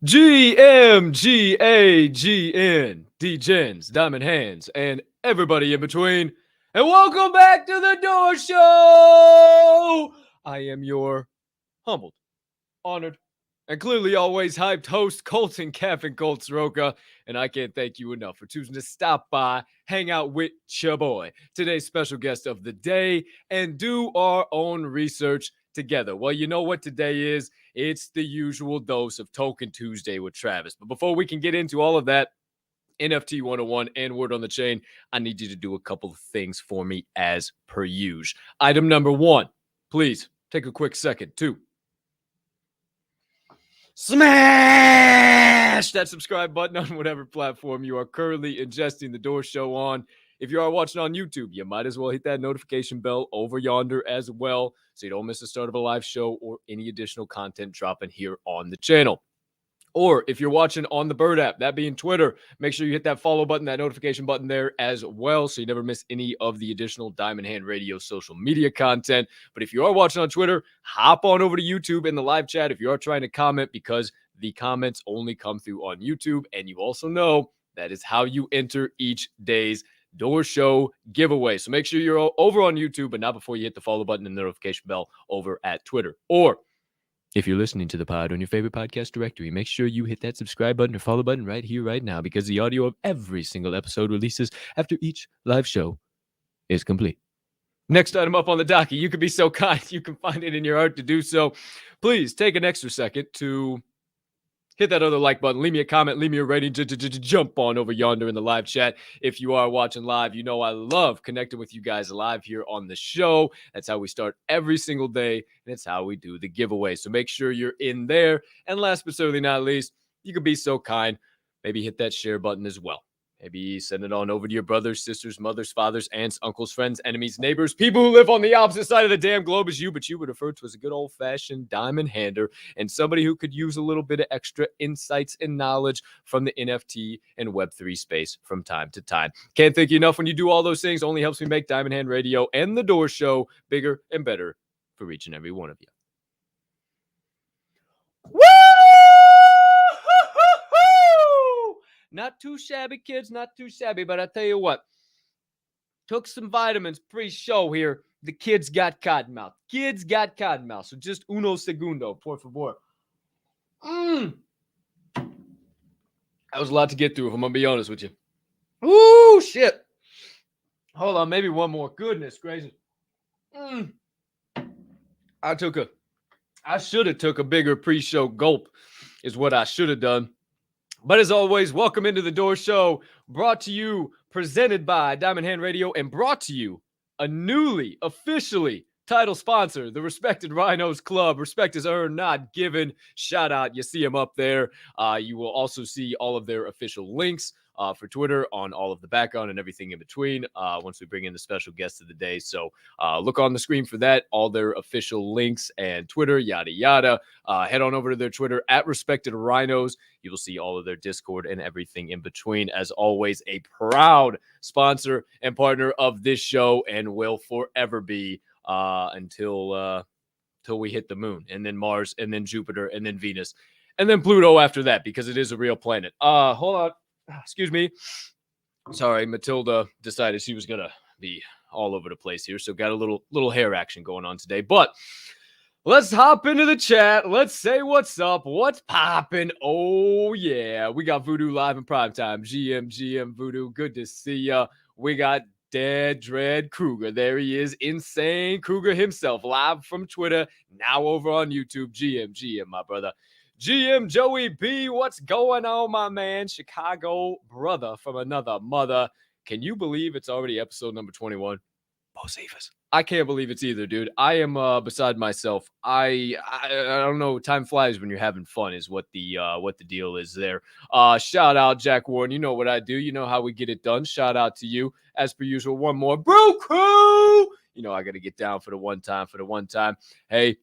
Degens, Diamond Hands, and everybody in between. And welcome back to the Door Show! I am your humbled, honored, and clearly always hyped host, Colton Caffin Colt Soroka. And I can't thank you enough for choosing to stop by, hang out with your boy, today's special guest of the day, and do our own research together. Well, you know what today is? It's the usual dose of Tokin Tuesday with Travis. But before we can get into all of that, NFT 101 and word on the chain, I need you to do a couple of things for me as per usual. Item number one, please take a quick second to smash that subscribe button on whatever platform you are currently ingesting the Door Show on. If you are watching on YouTube, you might as well hit that notification bell over yonder as well so you don't miss the start of a live show or any additional content dropping here on the channel. Or if you're watching on the Bird app, that being Twitter, make sure you hit that follow button, that notification button there as well so you never miss any of the additional Diamond Hand Radio social media content. But if you are watching on Twitter, hop on over to YouTube in the live chat if you are trying to comment, because the comments only come through on YouTube. And you also know that is how you enter each day's Door Show giveaway. So make sure you're over on YouTube, but not before you hit the follow button and the notification bell over at Twitter. Or if you're listening to the pod on your favorite podcast directory, make sure you hit that subscribe button or follow button right here, right now, because the audio of every single episode releases after each live show is complete. Next item up on the docket, you could be so kind, you can find it in your heart to do so. Please take an extra second to hit that other like button, leave me a comment, leave me a rating, jump on over yonder in the live chat. If you are watching live, you know I love connecting with you guys live here on the show. That's how we start every single day, and it's how we do the giveaway. So make sure you're in there. And last but certainly not least, you could be so kind, maybe hit that share button as well. Maybe send it on over to your brothers, sisters, mothers, fathers, aunts, uncles, friends, enemies, neighbors, people who live on the opposite side of the damn globe as you, but you would refer to as a good old-fashioned diamond hander and somebody who could use a little bit of extra insights and knowledge from the NFT and Web3 space from time to time. Can't thank you enough when you do all those things. Only helps me make Diamond Hand Radio and The Door Show bigger and better for each and every one of you. Woo! Not too shabby, kids, not too shabby. But I tell you what, took some vitamins pre-show here. The kids got cottonmouth. So just uno segundo, por favor. That was a lot to get through, if I'm going to be honest with you. Ooh, shit. Hold on, maybe one more. Goodness gracious. I should have took a bigger pre-show gulp is what I should have done. But as always, welcome into the Door Show, brought to you, presented by Diamond Hand Radio, and brought to you a newly, officially title sponsor, the Respected Rhinos Club. Respect is earned, not given. Shout out. You see them up there. You will also see all of their official links for Twitter on all of the background and everything in between once we bring in the special guest of the day. So look on the screen for that, all their official links and Twitter, yada, yada. Head on over to their Twitter at Respected Rhinos. You will see all of their Discord and everything in between. As always, a proud sponsor and partner of this show and will forever be until we hit the moon, and then Mars, and then Jupiter, and then Venus, and then Pluto after that, because it is a real planet. Hold on. Excuse me. Sorry, Matilda decided she was going to be all over the place here, so got a little hair action going on today. But let's hop into the chat. Let's say what's up. What's popping? Oh, yeah. We got Voodoo live in prime time. GM Voodoo. Good to see ya. We got Dead Dread Kruger. There he is. Insane Kruger himself. Live from Twitter. Now over on YouTube. GM, my brother. GM Joey B, what's going on, my man? Chicago brother from another mother. Can you believe it's already episode number 21? Bocephus. I can't believe it's either, dude. I am beside myself. I don't know. Time flies when you're having fun is what the deal is there. Shout out Jack Warren. You know what I do. You know how we get it done. Shout out to you. As per usual, one more. Bro crew. You know I got to get down for the one time. Hey,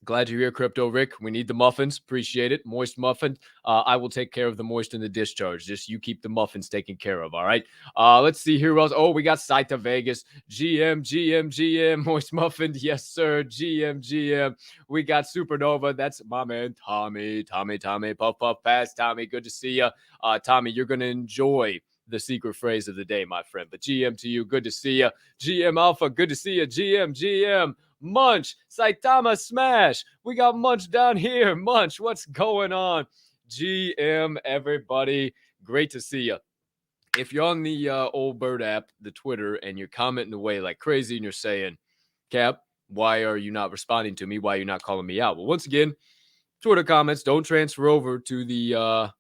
Glad you're here, Crypto Rick. We need the muffins. Appreciate it. Moist muffin. I will take care of the moist and the discharge. Just you keep the muffins taken care of. All right. Let's see here. Else. Oh, we got Saita Vegas. GM. Moist muffin. Yes, sir. GM. We got Supernova. That's my man, Tommy. Puff pass. Tommy, good to see you. Tommy, you're gonna enjoy the secret phrase of the day, my friend. But GM to you, good to see you. GM Alpha, good to see you. GM. Munch, Saitama Smash. We got Munch down here. Munch, what's going on? GM, everybody. Great to see you. If you're on the old Bird app, the Twitter, and you're commenting away like crazy and you're saying, Cap, why are you not responding to me? Why are you not calling me out? Well, once again, Twitter comments don't transfer over to the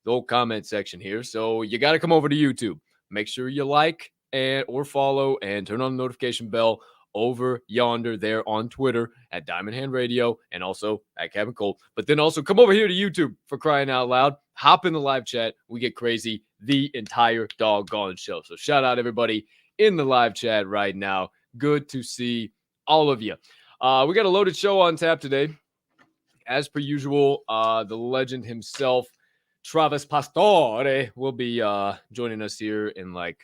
old comment section here. So you got to come over to YouTube. Make sure you like and or follow and turn on the notification bell over yonder there on Twitter at Diamond Hand Radio and also at Kevin Cole. But then also come over here to YouTube, for crying out loud. Hop in the live chat. We get crazy the entire doggone show. So shout out everybody in the live chat right now. Good to see all of you. We got a loaded show on tap today. As per usual, the legend himself, Travis Pastore, will be joining us here in like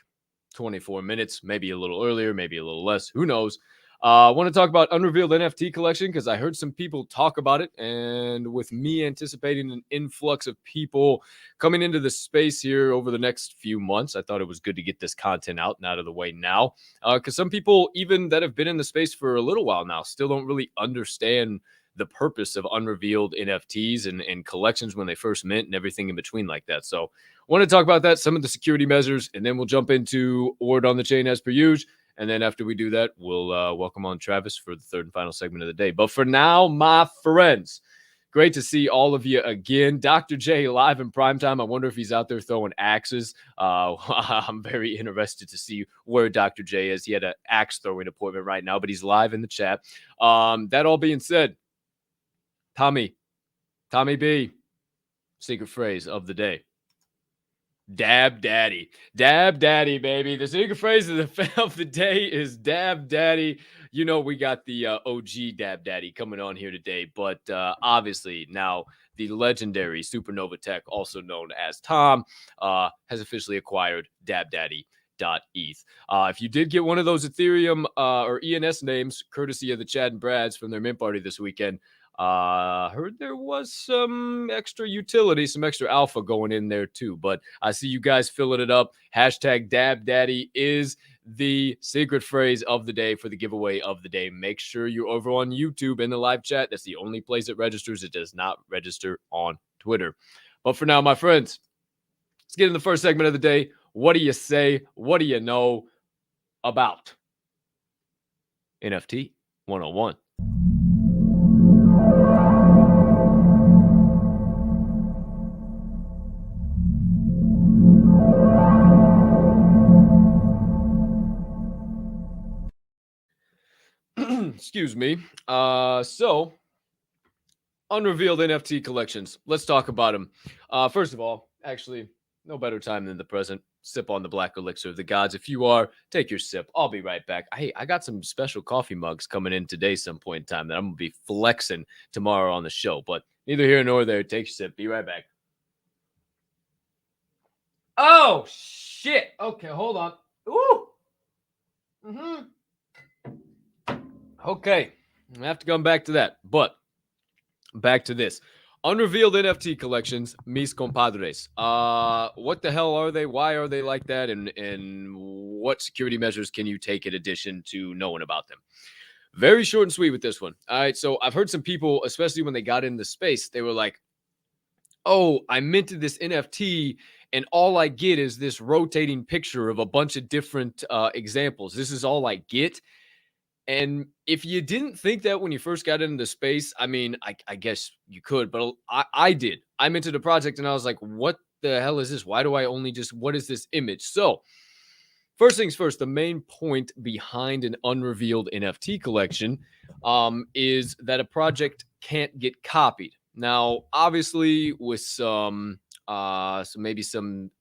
24 minutes, maybe a little earlier, maybe a little less. Who knows? I want to talk about Unrevealed NFT Collection because I heard some people talk about it. And with me anticipating an influx of people coming into the space here over the next few months, I thought it was good to get this content out and out of the way now. Because some people, even that have been in the space for a little while now, still don't really understand the purpose of unrevealed NFTs and collections when they first mint and everything in between like that. So I want to talk about that, some of the security measures, and then we'll jump into word on the chain as per usual. And then after we do that, we'll welcome on Travis for the third and final segment of the day. But for now, my friends, great to see all of you again. Dr. J live in prime time. I wonder if he's out there throwing axes. I'm very interested to see where Dr. J is. He had an axe throwing appointment right now, but he's live in the chat. That all being said, Tommy B, secret phrase of the day. Dab Daddy, baby. The secret phrase of the day is Dab Daddy. You know, we got the OG Dab Daddy coming on here today, but obviously now the legendary Supernova Tech, also known as Tom, has officially acquired dabdaddy.eth. If you did get one of those Ethereum or ENS names, courtesy of the Chad and Brads from their mint party this weekend, heard there was some extra utility, some extra alpha going in there too. But I see you guys filling it up. Hashtag DabDaddy is the secret phrase of the day for the giveaway of the day. Make sure you're over on YouTube in the live chat. That's the only place it registers. It does not register on Twitter. But for now, my friends, let's get in the first segment of the day. What do you say? What do you know about NFT 101? Excuse me. So Unrevealed NFT Collections. Let's talk about them. First of all, actually, no better time than the present. Sip on the black elixir of the gods. If you are, take your sip. I'll be right back. Hey, I got some special coffee mugs coming in today some point in time that I'm going to be flexing tomorrow on the show. But neither here nor there. Take your sip. Be right back. Oh, shit. Okay, hold on. Ooh. Okay. I have to come back to that. But back to this. Unrevealed NFT Collections, mis compadres. What the hell are they? Why are they like that? And what security measures can you take in addition to knowing about them? Very short and sweet with this one. All right. So I've heard some people, especially when they got in the space, they were like, oh, I minted this NFT and all I get is this rotating picture of a bunch of different examples. This is all I get. And if you didn't think that when you first got into space, I mean, I guess you could, but I did. I minted a project and I was like, what the hell is this? Why do I only what is this image? So first things first, the main point behind an unrevealed NFT collection is that a project can't get copied. Now, obviously, with some maybe some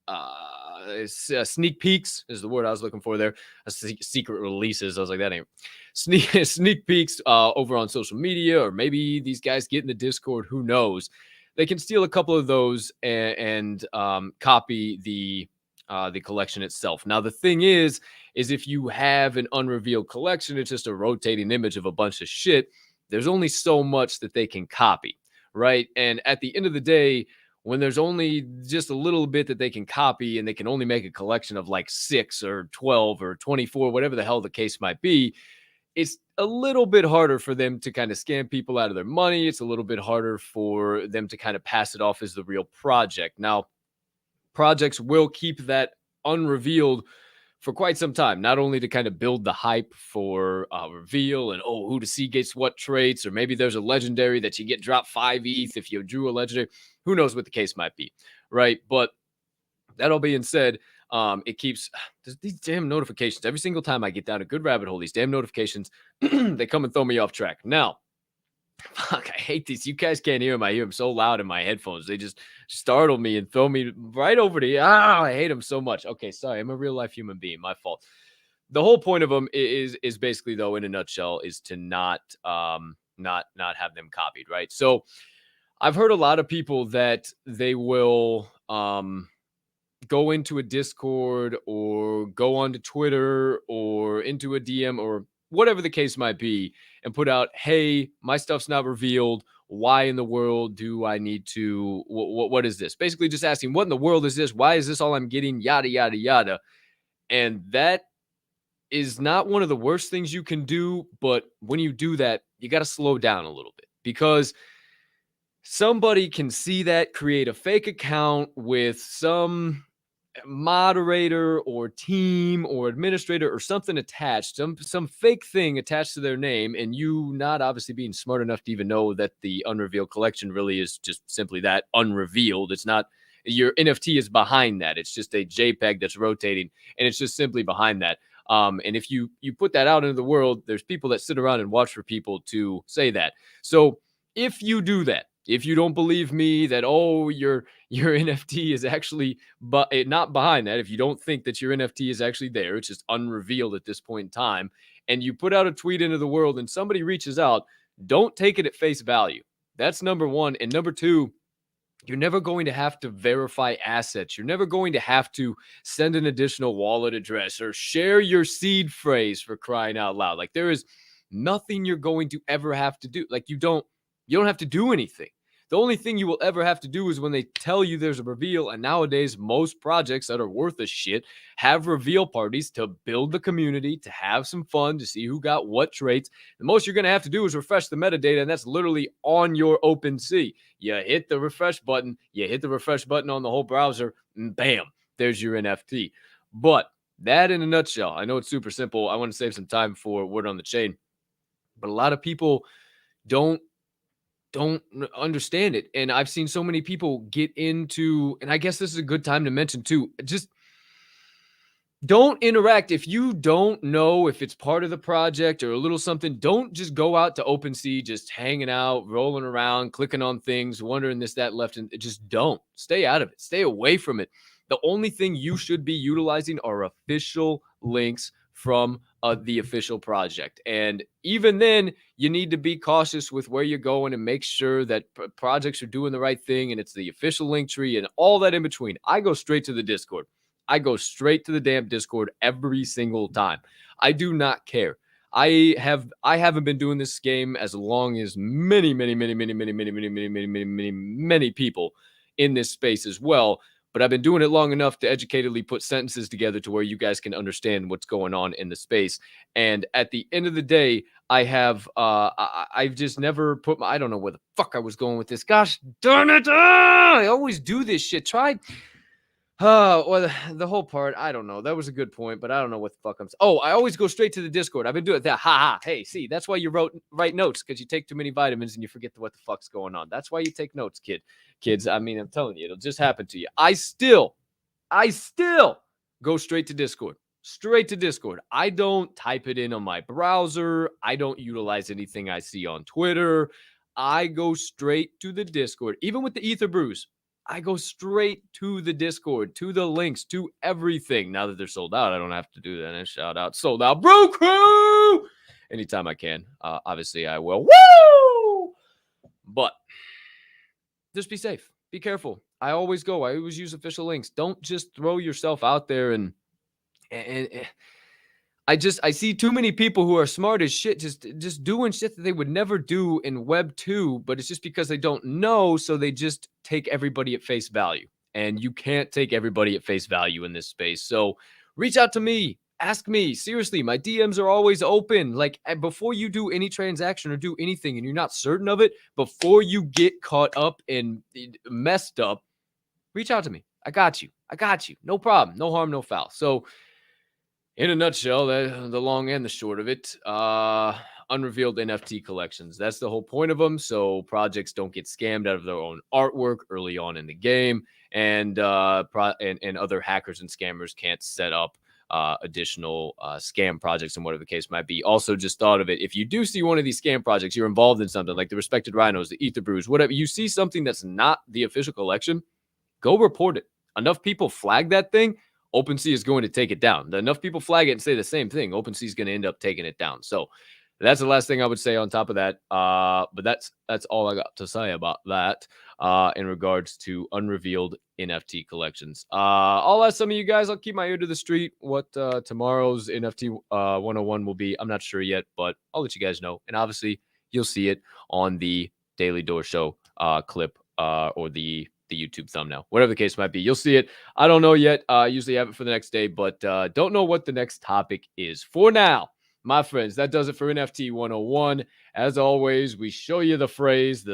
sneak peeks is the word I was looking for there. Secret releases. I was like, that ain't sneak peeks over on social media, or maybe these guys get in the Discord. Who knows? They can steal a couple of those and copy the collection itself. Now, the thing is if you have an unrevealed collection, it's just a rotating image of a bunch of shit. There's only so much that they can copy, right? And at the end of the day, when there's only just a little bit that they can copy and they can only make a collection of like 6 or 12 or 24, whatever the hell the case might be, it's a little bit harder for them to kind of scam people out of their money. It's a little bit harder for them to kind of pass it off as the real project. Now, projects will keep that unrevealed for quite some time, not only to kind of build the hype for reveal and, oh, who to see gets what traits, or maybe there's a legendary that you get drop 5 ETH if you drew a legendary. Who knows what the case might be, right? But that all being said, it keeps these damn notifications. Every single time I get down a good rabbit hole, these damn notifications, they come and throw me off track. Now, fuck, I hate these. You guys can't hear them. I hear them so loud in my headphones. They just startle me and throw me right over the. I hate them so much. Okay, sorry. I'm a real life human being. My fault. The whole point of them is basically, though, in a nutshell, is to not have them copied, right? So I've heard a lot of people that they will go into a Discord or go onto Twitter or into a DM or whatever the case might be, and put out, hey, my stuff's not revealed. Why in the world do I need to, what is this? Basically just asking, what in the world is this? Why is this all I'm getting? Yada, yada, yada. And that is not one of the worst things you can do. But when you do that, you got to slow down a little bit, because somebody can see that, create a fake account with some moderator or team or administrator or something attached, some fake thing attached to their name, and you not obviously being smart enough to even know that the unrevealed collection really is just simply that, unrevealed. It's not, your NFT is behind that. It's just a JPEG that's rotating, and it's just simply behind that. And if you put that out into the world, there's people that sit around and watch for people to say that. So if you do that, if you don't believe me that, oh, your NFT is actually not behind that, if you don't think that your NFT is actually there, it's just unrevealed at this point in time, and you put out a tweet into the world and somebody reaches out, don't take it at face value. That's number one. And number two, you're never going to have to verify assets. You're never going to have to send an additional wallet address or share your seed phrase, for crying out loud. Like, there is nothing you're going to ever have to do. Like, you don't have to do anything. The only thing you will ever have to do is when they tell you there's a reveal. And nowadays, most projects that are worth a shit have reveal parties to build the community, to have some fun, to see who got what traits. The most you're going to have to do is refresh the metadata, and that's literally on your OpenSea. You hit the refresh button, on the whole browser, and bam, there's your NFT. But that in a nutshell, I know it's super simple. I want to save some time for word on the chain, but a lot of people don't understand it. And I've seen so many people get into, and I guess this is a good time to mention too, just don't interact. If you don't know if it's part of the project or a little something, don't just go out to OpenSea, just hanging out, rolling around, clicking on things, wondering this, that, left, and just don't. Stay out of it. Stay away from it. The only thing you should be utilizing are official links from the official project. And even then, you need to be cautious with where you're going and make sure that projects are doing the right thing, and it's the official link tree and all that in between. I go straight to the Discord. I go straight to the damn Discord every single time. I do not care. I haven't been doing this game as long as many people in this space as well. But I've been doing it long enough to educatedly put sentences together to where you guys can understand what's going on in the space. And at the end of the day, I've just never put I don't know where the fuck I was going with this. Gosh darn it. I always do this shit. Well, the whole part, I don't know. That was a good point, but I don't know what the fuck I always go straight to the Discord. I've been doing that. Hey, see, that's why you write notes, because you take too many vitamins and you forget what the fuck's going on. That's why you take notes, kids. I mean, I'm telling you, it'll just happen to you. I still go straight to Discord. I don't type it in on my browser. I don't utilize anything I see on Twitter. I go straight to the Discord. Even with the Ether Brews, I go straight to the Discord, to the links, to everything. Now that they're sold out, I don't have to do that. And shout out Sold Out Brew Crew anytime I can. Obviously, I will. Woo! But just be safe. Be careful. I always use official links. Don't just throw yourself out there and I see too many people who are smart as shit just doing shit that they would never do in Web 2, but it's just because they don't know, so they just take everybody at face value. And you can't take everybody at face value in this space. So reach out to me. Ask me. Seriously, my DMs are always open. Like, before you do any transaction or do anything and you're not certain of it, before you get caught up and messed up, reach out to me. I got you. No problem. No harm, no foul. So in a nutshell, the long and the short of it, Unrevealed NFT Collections. That's the whole point of them. So projects don't get scammed out of their own artwork early on in the game, and other hackers and scammers can't set up additional scam projects and whatever the case might be. Also, just thought of it. If you do see one of these scam projects, you're involved in something like the Respected Rhinos, the Ether Brews, whatever. You see something that's not the official collection, go report it. Enough people flag that thing, OpenSea is going to take it down. Enough people flag it and say the same thing, OpenSea is going to end up taking it down. So that's the last thing I would say on top of that. But that's all I got to say about that in regards to Unrevealed NFT Collections. I'll ask some of you guys. I'll keep my ear to the street what tomorrow's NFT 101 will be. I'm not sure yet, but I'll let you guys know. And obviously, you'll see it on the Daily Door Show clip or the YouTube thumbnail, whatever the case might be. You'll see it. I don't know yet. I usually have it for the next day, but don't know what the next topic is. For now, my friends, that does it for NFT 101. As always, we show you the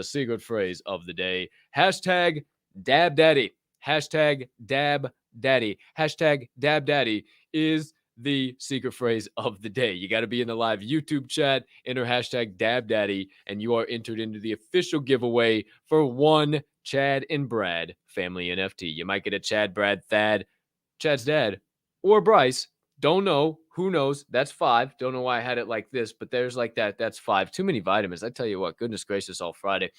secret phrase of the day. Hashtag DabDaddy. Hashtag DabDaddy. Hashtag DabDaddy is the secret phrase of the day. You got to be in the live YouTube chat, enter hashtag DabDaddy, and you are entered into the official giveaway for one Chad and Brad family NFT. You might get a Chad, Brad, Thad, Chad's dad, or Bryce. Don't know. Who knows? That's 5. Don't know why I had it like this, but there's like that. That's 5. Too many vitamins. I tell you what, goodness gracious, all Friday.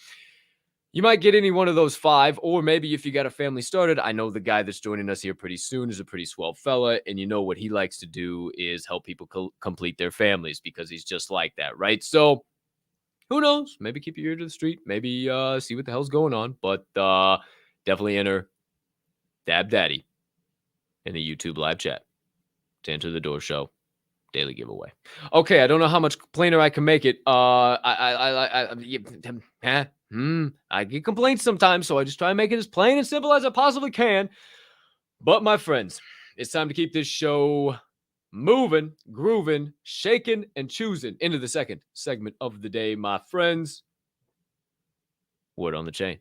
You might get any one of those 5, or maybe if you got a family started, I know the guy that's joining us here pretty soon is a pretty swell fella, and you know what he likes to do is help people complete their families because he's just like that, right? So who knows? Maybe keep your ear to the street. Maybe see what the hell's going on. But definitely enter DabDaddy in the YouTube live chat to enter the Door Show daily giveaway. Okay, I don't know how much plainer I can make it. I get complaints sometimes, so I just try and make it as plain and simple as I possibly can. But my friends, it's time to keep this show moving, grooving, shaking, and choosing into the second segment of the day, my friends. Word on the chain.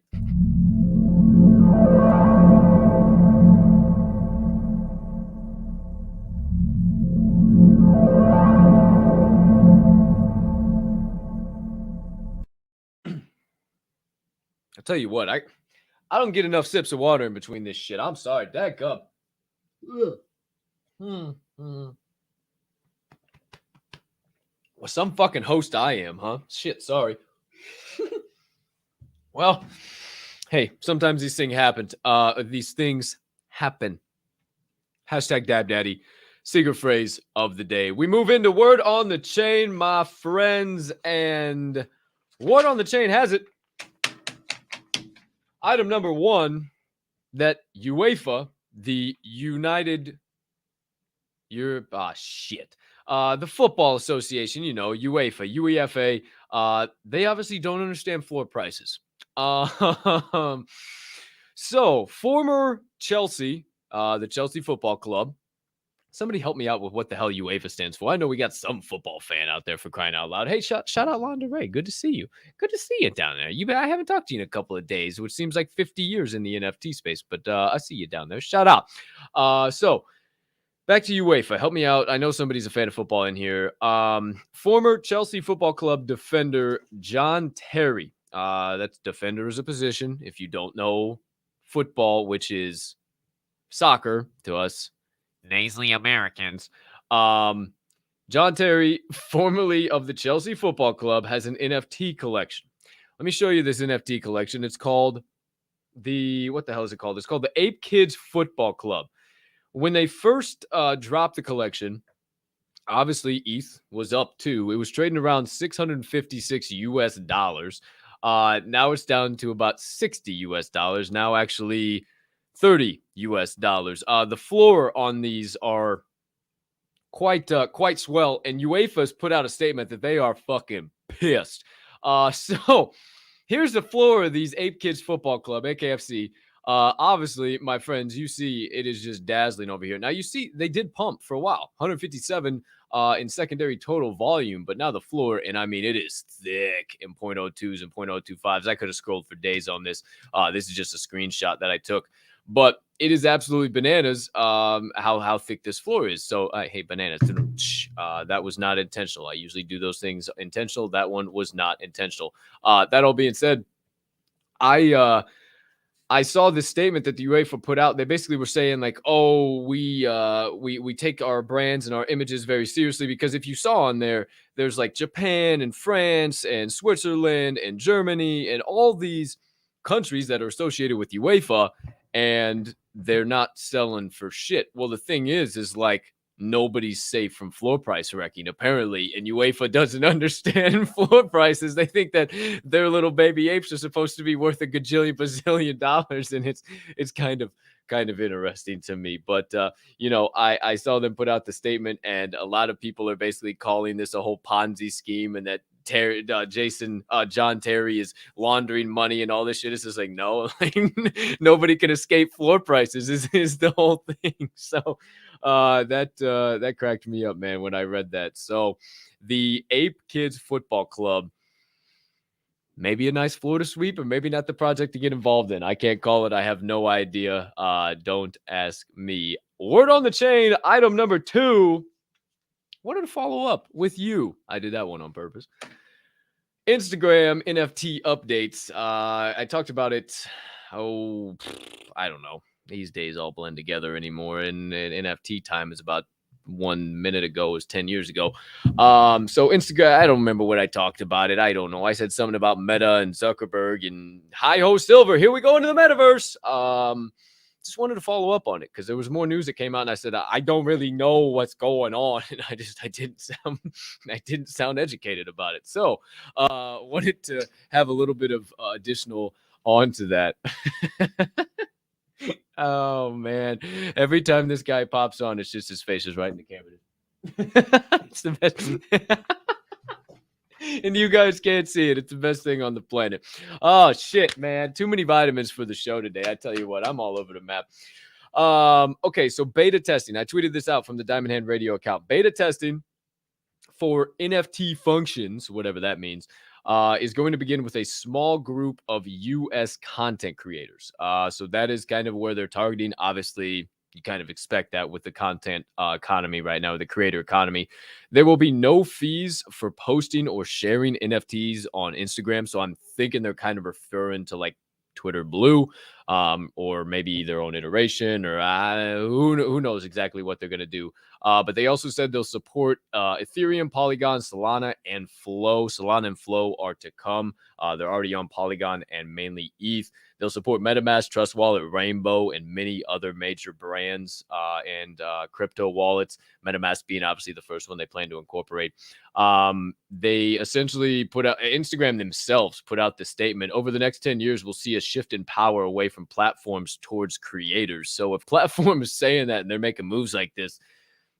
I'll tell you what, I don't get enough sips of water in between this shit. I'm sorry. Dag up. Well, some fucking host I am, huh? Shit, sorry. Well, hey, sometimes these things happen. Hashtag DabDaddy, secret phrase of the day. We move into word on the chain, my friends, and word on the chain has it. Item number 1, that UEFA, the United Europe, the Football Association, you know, UEFA, they obviously don't understand floor prices. So former Chelsea, the Chelsea Football Club. Somebody help me out with what the hell UEFA stands for. I know we got some football fan out there for crying out loud. Hey, shout out Londa Ray. Good to see you. Good to see you down there. I haven't talked to you in a couple of days, which seems like 50 years in the NFT space, but I see you down there. Shout out. So back to UEFA. Help me out. I know somebody's a fan of football in here. Former Chelsea Football Club defender John Terry. That's defender as a position. If you don't know football, which is soccer to us nasally Americans, John Terry, formerly of the Chelsea Football Club, has an NFT collection. Let me show you this NFT collection. It's called what the hell is it called? It's called the Ape Kids Football Club. When they first dropped the collection, obviously ETH was up too. It was trading around 656 US dollars. Now it's down to about 60 US dollars. Now actually 30 US dollars. The floor on these are quite swell, and UEFA's put out a statement that they are fucking pissed. So here's the floor of these Ape Kids Football Club, AKFC. Obviously, my friends, you see it is just dazzling over here. Now, you see they did pump for a while, 157 in secondary total volume, but now the floor, and I mean, it is thick in 0.02s and 0.025s. I could have scrolled for days on this. This is just a screenshot that I took, but it is absolutely bananas how thick this floor is. So, hey, bananas, that was not intentional. I usually do those things intentional. That one was not intentional. That all being said, I saw this statement that the UEFA put out. They basically were saying like, "Oh, we take our brands and our images very seriously," because if you saw on there, there's like Japan and France and Switzerland and Germany and all these countries that are associated with UEFA, and they're not selling for shit. Well, the thing is like nobody's safe from floor price wrecking, apparently, and UEFA doesn't understand floor prices. They think that their little baby apes are supposed to be worth a gajillion bazillion dollars, and it's kind of interesting to me. But I saw them put out the statement, and a lot of people are basically calling this a whole Ponzi scheme, and that John Terry is laundering money and all this shit. It's just like, no, like, nobody can escape floor prices is the whole thing. So that cracked me up, man, when I read that. So the Ape Kids Football Club, maybe a nice floor to sweep, or maybe not the project to get involved in. I can't call it. I have no idea. Don't ask me. Word on the chain, item number 2. Wanted to follow up with you. I did that one on purpose. Instagram NFT updates. I talked about it. Oh, I don't know. These days all blend together anymore. And NFT time is about 1 minute ago, was 10 years ago. So Instagram, I don't remember what I talked about it. I don't know. I said something about Meta and Zuckerberg and hi-ho silver. Here we go into the metaverse. Just wanted to follow up on it because there was more news that came out, and I said I don't really know what's going on, and I didn't sound educated about it. So wanted to have a little bit of additional onto that. Oh man, every time this guy pops on, it's just his face is right in the camera. It's the best. And you guys can't see it. It's the best thing on the planet. Oh shit, man. Too many vitamins for the show today. I tell you what, I'm all over the map. Okay, so beta testing. I tweeted this out from the Diamond Hand Radio account. Beta testing for NFT functions, whatever that means, is going to begin with a small group of US content creators. So that is kind of where they're targeting. Obviously, you kind of expect that with the content economy right now, the creator economy. There will be no fees for posting or sharing NFTs on Instagram. So I'm thinking they're kind of referring to like Twitter Blue, or maybe their own iteration, or who knows exactly what they're going to do. But they also said they'll support Ethereum, Polygon, Solana, and Flow. Solana and Flow are to come. They're already on Polygon and mainly ETH. They'll support MetaMask, Trust Wallet, Rainbow, and many other major brands and crypto wallets. MetaMask being obviously the first one they plan to incorporate. They essentially put out, Instagram themselves put out the statement, over the next 10 years, we'll see a shift in power away from platforms towards creators. So if platform is saying that and they're making moves like this,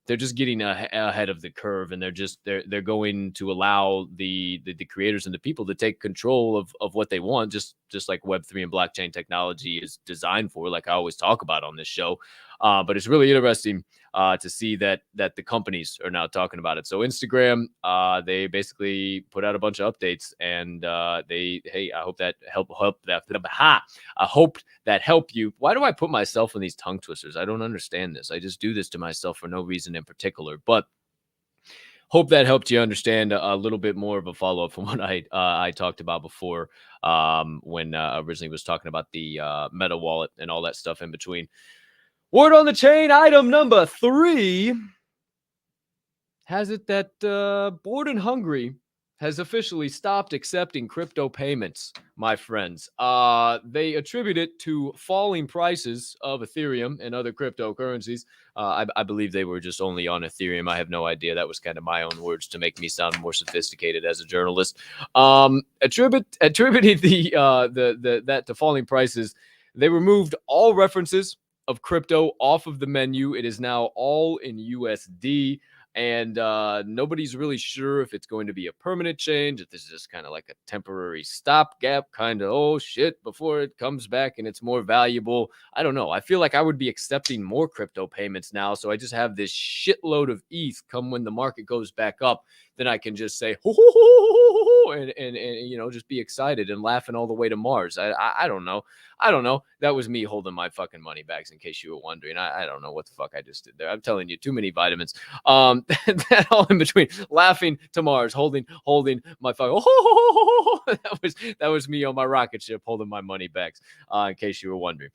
they're just getting ahead of the curve, and they're going to allow the creators and the people to take control of what they want, just like Web3 and blockchain technology is designed for, like I always talk about on this show. But it's really interesting to see that the companies are now talking about it. So Instagram, they basically put out a bunch of updates, and I hope that I hope that help you. Why do I put myself in these tongue twisters? I don't understand this. I just do this to myself for no reason in particular, but hope that helped you understand a little bit more of a follow-up from what I talked about before, when originally was talking about the Meta wallet and all that stuff in between. Word on the chain, item number 3 has it that Bored and Hungry has officially stopped accepting crypto payments, my friends. They attribute it to falling prices of Ethereum and other cryptocurrencies. I believe they were just only on Ethereum. I have no idea. That was kind of my own words to make me sound more sophisticated as a journalist. Attributing that to falling prices. They removed all references of crypto off of the menu. It is now all in USD. And nobody's really sure if it's going to be a permanent change, if this is just kind of like a temporary stopgap, kind of, oh shit, before it comes back and it's more valuable. I don't know. I feel like I would be accepting more crypto payments now. So I just have this shitload of ETH come when the market goes back up. Then I can just say, and just be excited and laughing all the way to Mars. I don't know. I don't know. That was me holding my fucking money bags in case you were wondering. I don't know what the fuck I just did there. I'm telling you, too many vitamins. That all in between, laughing to Mars, holding my fucking. That was me on my rocket ship holding my money bags. In case you were wondering.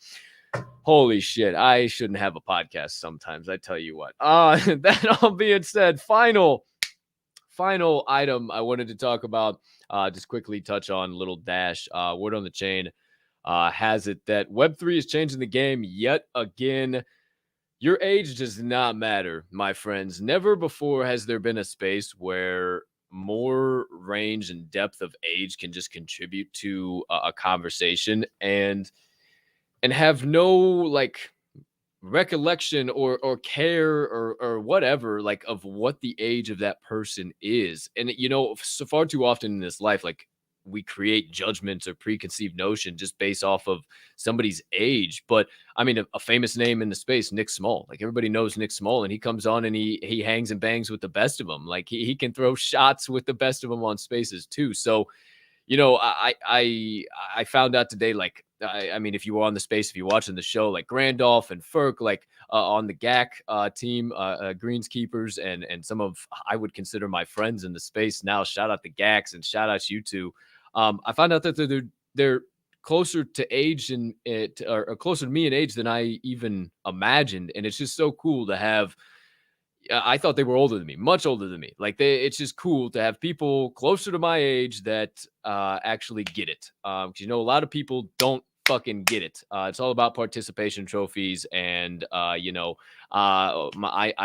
Holy shit, I shouldn't have a podcast sometimes. I tell you what. That all being said, final item I wanted to talk about. Just quickly touch on little dash. Word on the chain has it that Web3 is changing the game yet again. Your age does not matter, my friends. Never before has there been a space where more range and depth of age can just contribute to a conversation and have no like recollection or care or whatever, like, of what the age of that person is. And so far too often in this life, like, we create judgments or preconceived notion just based off of somebody's age. But I mean, a famous name in the space, Nick Small. Like, everybody knows Nick Small, and he comes on and he hangs and bangs with the best of them. Like, he can throw shots with the best of them on spaces too. So I found out today, like, I mean, if you were on the space, if you're watching the show, like Grandolph and Ferk, like on the GAC team, Greenskeepers, and some of, I would consider, my friends in the space now. Shout out the GACs and shout out you two. I found out that they're closer to age and or closer to me in age than I even imagined, and it's just so cool to have. I thought they were older than me, much older than me. Like, it's just cool to have people closer to my age that actually get it. Because a lot of people don't fucking get it. It's all about participation trophies, and I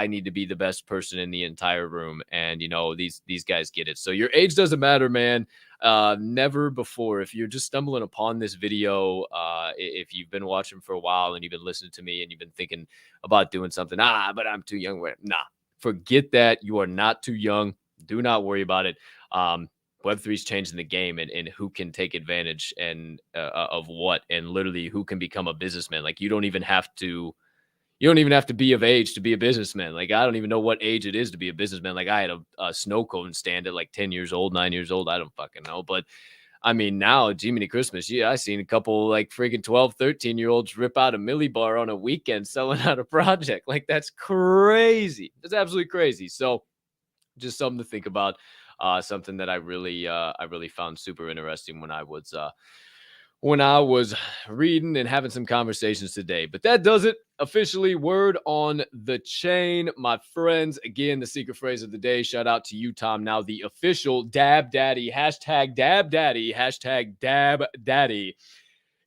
need to be the best person in the entire room, and these guys get it. So your age doesn't matter, man. Never before. If you're just stumbling upon this video, if you've been watching for a while and you've been listening to me and you've been thinking about doing something, but I'm too young. Nah, forget that. You are not too young. Do not worry about it. Web3 is changing the game, and who can take advantage and of what, and literally who can become a businessman. Like, you don't even have to be of age to be a businessman. Like, I don't even know what age it is to be a businessman. Like, I had a snow cone stand at like 10 years old, 9 years old. I don't fucking know. But I mean, now, Jiminy Christmas, yeah, I seen a couple like freaking 12, 13-year-olds rip out a millibar on a weekend selling out a project. Like, that's crazy. That's absolutely crazy. So just something to think about. Something that I really found super interesting when I was reading and having some conversations today. But that does it. Officially, word on the chain, my friends. Again, the secret phrase of the day. Shout out to you, Tom. Now the official Dab Daddy, hashtag Dab Daddy, hashtag Dab Daddy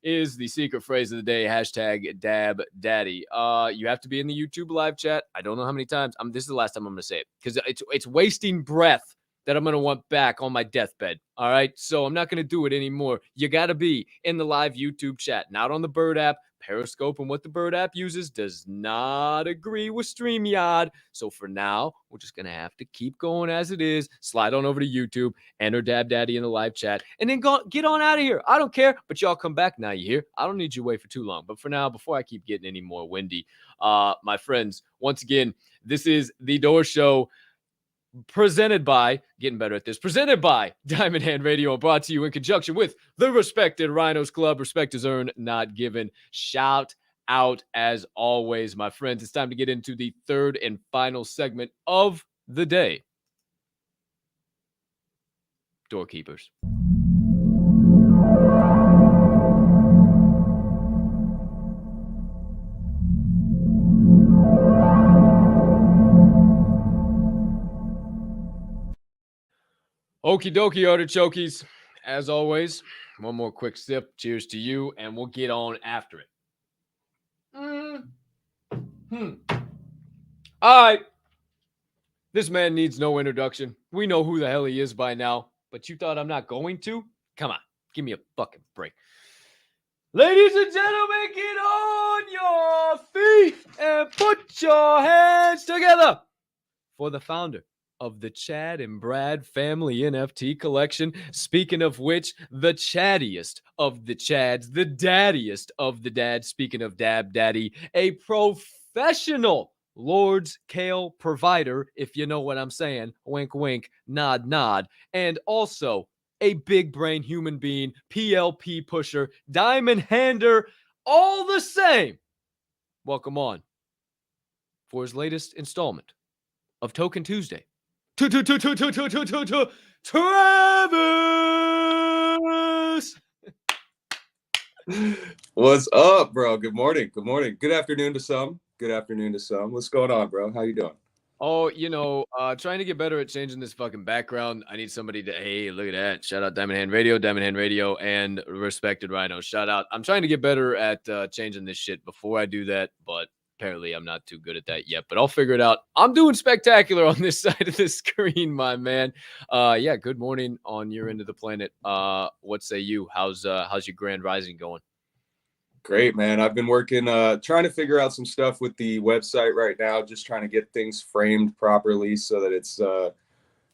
is the secret phrase of the day. Hashtag Dab Daddy. You have to be in the YouTube live chat. I don't know how many times. This is the last time I'm going to say it, because it's wasting breath that I'm going to want back on my deathbed. All right. So I'm not going to do it anymore. You got to be in the live YouTube chat, not on the Bird app. Periscope and what the Bird app uses does not agree with StreamYard. So for now, we're just going to have to keep going as it is. Slide on over to YouTube, enter Dab Daddy in the live chat, and then get on out of here. I don't care, but y'all come back now. You hear? I don't need you to wait for too long. But for now, before I keep getting any more windy, my friends, once again, this is The Door Show. Presented by Diamond Hand Radio, and brought to you in conjunction with the respected Rhinos Club. Respect is earned, not given. Shout out as always, my friends. It's time to get into the third and final segment of the day. Doorkeepers. Okie dokie, artichokes. As always, one more quick sip. Cheers to you, and we'll get on after it. All right. This man needs no introduction. We know who the hell he is by now, but you thought I'm not going to? Come on, give me a fucking break. Ladies and gentlemen, get on your feet and put your hands together for the founder of the Chad and Brad family NFT collection. Speaking of which, the chattiest of the Chads, the daddiest of the dads. Speaking of Dab Daddy, a professional Lord's Kale provider, if you know what I'm saying. Wink, wink, nod, nod. And also a big brain human being, PLP pusher, diamond hander, all the same. Welcome on for his latest installment of Tokin Tuesday. Travis! What's up, bro? Good morning. Good morning. Good afternoon to some. Good afternoon to some. What's going on, bro? How you doing? Oh, trying to get better at changing this fucking background. I need somebody to, hey, look at that. Shout out Diamond Hand Radio, and Respected Rhino. Shout out. I'm trying to get better at changing this shit before I do that, but apparently I'm not too good at that yet, but I'll figure it out. I'm doing spectacular on this side of the screen, my man. Yeah, good morning on your end of the planet. What say you? How's your grand rising going? Great, man. I've been working, trying to figure out some stuff with the website right now, just trying to get things framed properly so that it's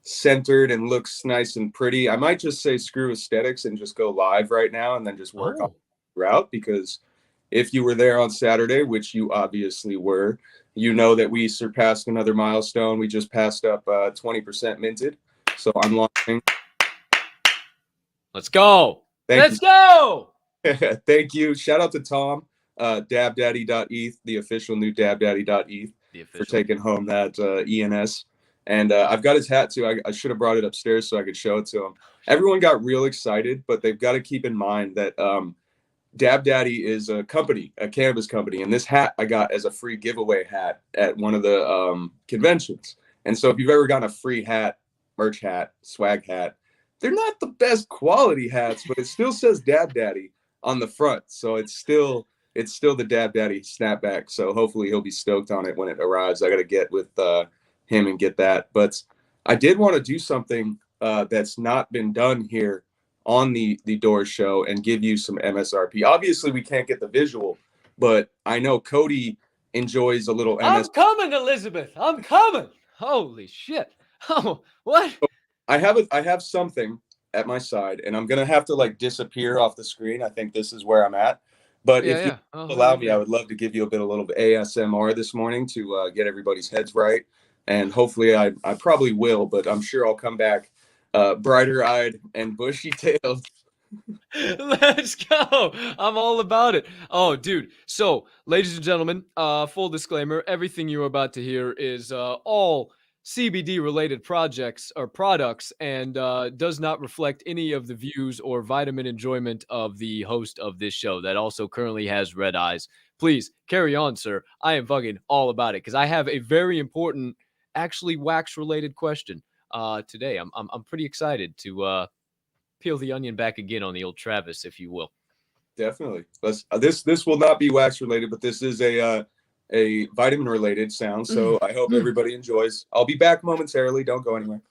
centered and looks nice and pretty. I might just say screw aesthetics and just go live right now and then just work on the route, because if you were there on Saturday, which you obviously were, you know that we surpassed another milestone. We just passed up 20% minted. So I'm launching. Let's go. Let's go. Thank you. Shout out to Tom, dabdaddy.eth, the official new dabdaddy.eth, for taking home that ENS. And I've got his hat too. I should have brought it upstairs so I could show it to him. Everyone got real excited, but they've got to keep in mind that Dab Daddy is a company, a cannabis company. And this hat I got as a free giveaway hat at one of the conventions. And so if you've ever gotten a free hat, merch hat, swag hat, they're not the best quality hats, but it still says Dab Daddy on the front. So it's still the Dab Daddy snapback. So hopefully he'll be stoked on it when it arrives. I got to get with him and get that. But I did want to do something that's not been done here on the Door Show and give you some MSRP. Obviously we can't get the visual, but I know Cody enjoys a little I'm coming, Elizabeth. I'm coming. Holy shit. Oh, what? I have something at my side, and I'm gonna have to like disappear off the screen. I think this is where I'm at. But if you allow me, I would love to give you a little ASMR this morning to get everybody's heads right. And hopefully I probably will, but I'm sure I'll come back brighter-eyed and bushy-tailed. Let's go. I'm all about it. Oh, dude. So, ladies and gentlemen, full disclaimer, everything you're about to hear is all CBD related projects or products and does not reflect any of the views or vitamin enjoyment of the host of this show that also currently has red eyes. Please carry on, sir. I am fucking all about it because I have a very important, actually wax related question today. I'm pretty excited to peel the onion back again on the old Travis, if you will. Definitely. This will not be wax related, but this is a vitamin related sound. So I hope everybody enjoys. I'll be back momentarily. Don't go anywhere.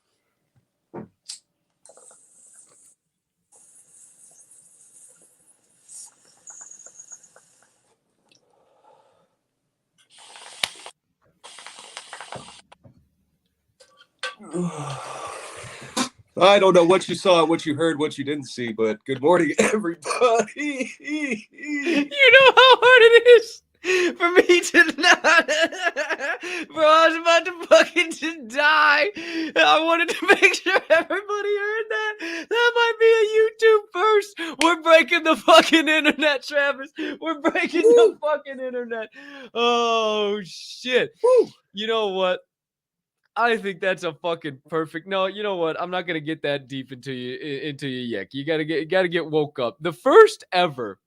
I don't know what you saw, what you heard, what you didn't see, but good morning, everybody. You know how hard it is for me to not, bro. I was about to fucking just die. I wanted to make sure everybody heard that. That might be a YouTube first. We're breaking the fucking internet, Travis. We're breaking the fucking internet. Oh shit. Woo. You know what? I think that's a fucking perfect. No, you know what? I'm not gonna get that deep into you yet. You gotta get woke up. The first ever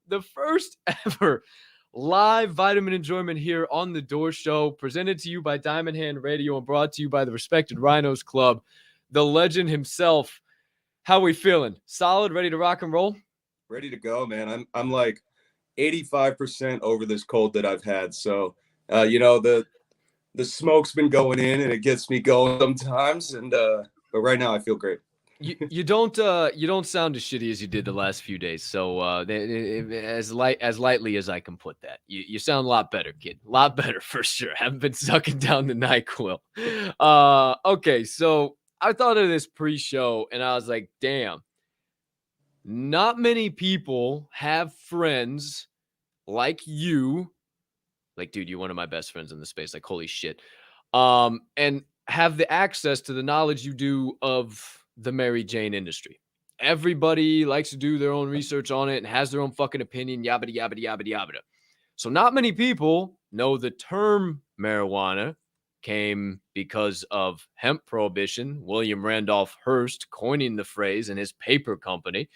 live vitamin enjoyment here on the Door Show, presented to you by Diamond Hand Radio and brought to you by the Respected Rhinos Club. The legend himself, How we feeling? Solid, ready to rock and roll? Ready to go, man. I'm like 85% over this cold that I've had. So, the smoke's been going in and it gets me going sometimes. But right now I feel great. You don't sound as shitty as you did the last few days. So as lightly as I can put that, you sound a lot better, kid. A lot better for sure. Haven't been sucking down the NyQuil. Okay, so I thought of this pre-show and I was like, damn, not many people have friends like you. Like, dude, you're one of my best friends in the space. Like, holy shit. And have the access to the knowledge you do of the Mary Jane industry. Everybody likes to do their own research on it and has their own fucking opinion, yabba yabba yabba yabba. So not many people know the term marijuana came because of hemp prohibition. William Randolph Hearst coining the phrase in his paper company,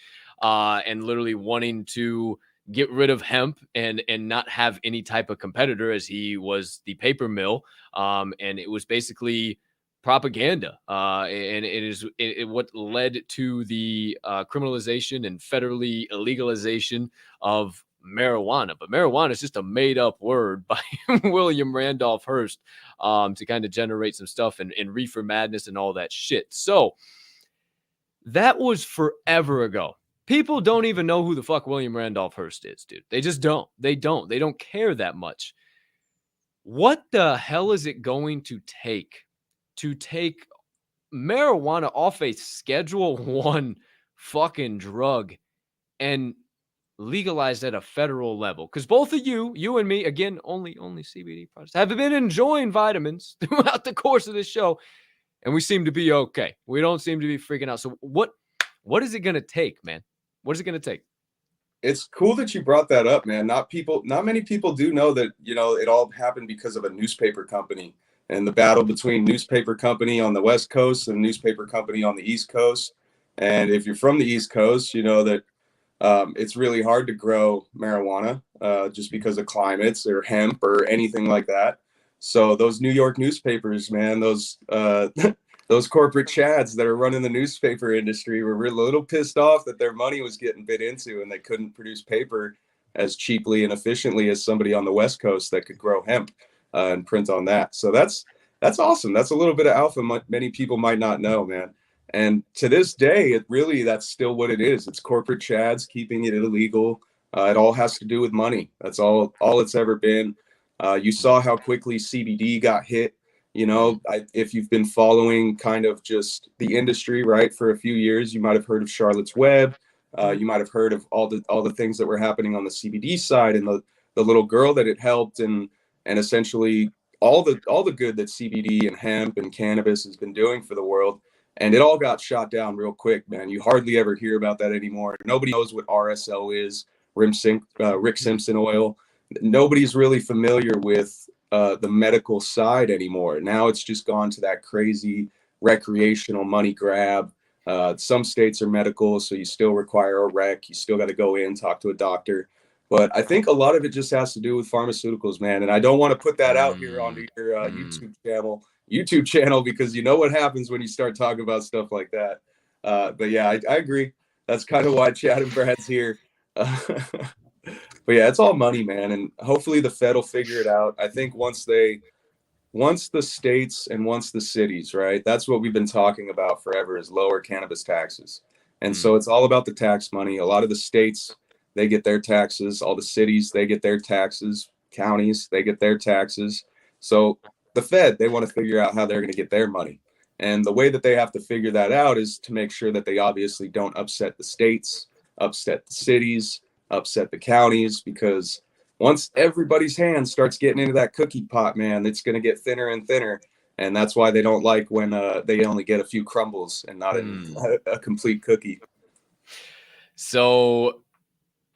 and literally wanting to get rid of hemp and not have any type of competitor, as he was the paper mill. And it was basically propaganda, and it is what led to the criminalization and federally illegalization of marijuana. But marijuana is just a made up word by William Randolph Hearst, to kind of generate some stuff and reefer madness and all that shit. So that was forever ago. People don't even know who the fuck William Randolph Hearst is, dude. They just don't. They don't care that much. What the hell is it going to take marijuana off a Schedule 1 fucking drug and legalized at a federal level? Because both of you and me, again, only CBD products, have been enjoying vitamins throughout the course of this show, and we seem to be okay. We don't seem to be freaking out. So what is it going to take, man? What is it going to take? It's cool that you brought that up, man. Not many people do know that, it all happened because of a newspaper company and the battle between newspaper company on the West Coast and newspaper company on the East Coast. And if you're from the East Coast, you know that it's really hard to grow marijuana just because of climates or hemp or anything like that. So those New York newspapers, man, those those corporate chads that are running the newspaper industry were a little pissed off that their money was getting bit into and they couldn't produce paper as cheaply and efficiently as somebody on the West Coast that could grow hemp and print on that. So that's awesome. That's a little bit of alpha many people might not know, man. And to this day, that's still what it is. It's corporate chads keeping it illegal. It all has to do with money. That's all it's ever been. You saw how quickly CBD got hit. If you've been following kind of just the industry, right, for a few years, you might have heard of Charlotte's Web. You might have heard of all the things that were happening on the CBD side and the little girl that it helped and essentially all the good that CBD and hemp and cannabis has been doing for the world. And it all got shot down real quick, man. You hardly ever hear about that anymore. Nobody knows what RSO is, Rick Simpson oil. Nobody's really familiar with the medical side anymore. Now it's just gone to that crazy recreational money grab. Some states are medical, so you still require a rec. You still got to go in, talk to a doctor. But I think a lot of it just has to do with pharmaceuticals, man. And I don't want to put that out here onto your YouTube channel, because you know what happens when you start talking about stuff like that. But yeah, I agree. That's kind of why Chad and Brad's here. But yeah, it's all money, man. And hopefully the Fed will figure it out. I think once the states and once the cities, right? That's what we've been talking about forever, is lower cannabis taxes. And so it's all about the tax money. A lot of the states, they get their taxes. All the cities, they get their taxes. Counties, they get their taxes. So the Fed, they want to figure out how they're going to get their money. And the way that they have to figure that out is to make sure that they obviously don't upset the states, upset the cities, upset the counties, because once everybody's hand starts getting into that cookie pot, man, it's going to get thinner and thinner. And that's why they don't like when they only get a few crumbles and not a complete cookie. So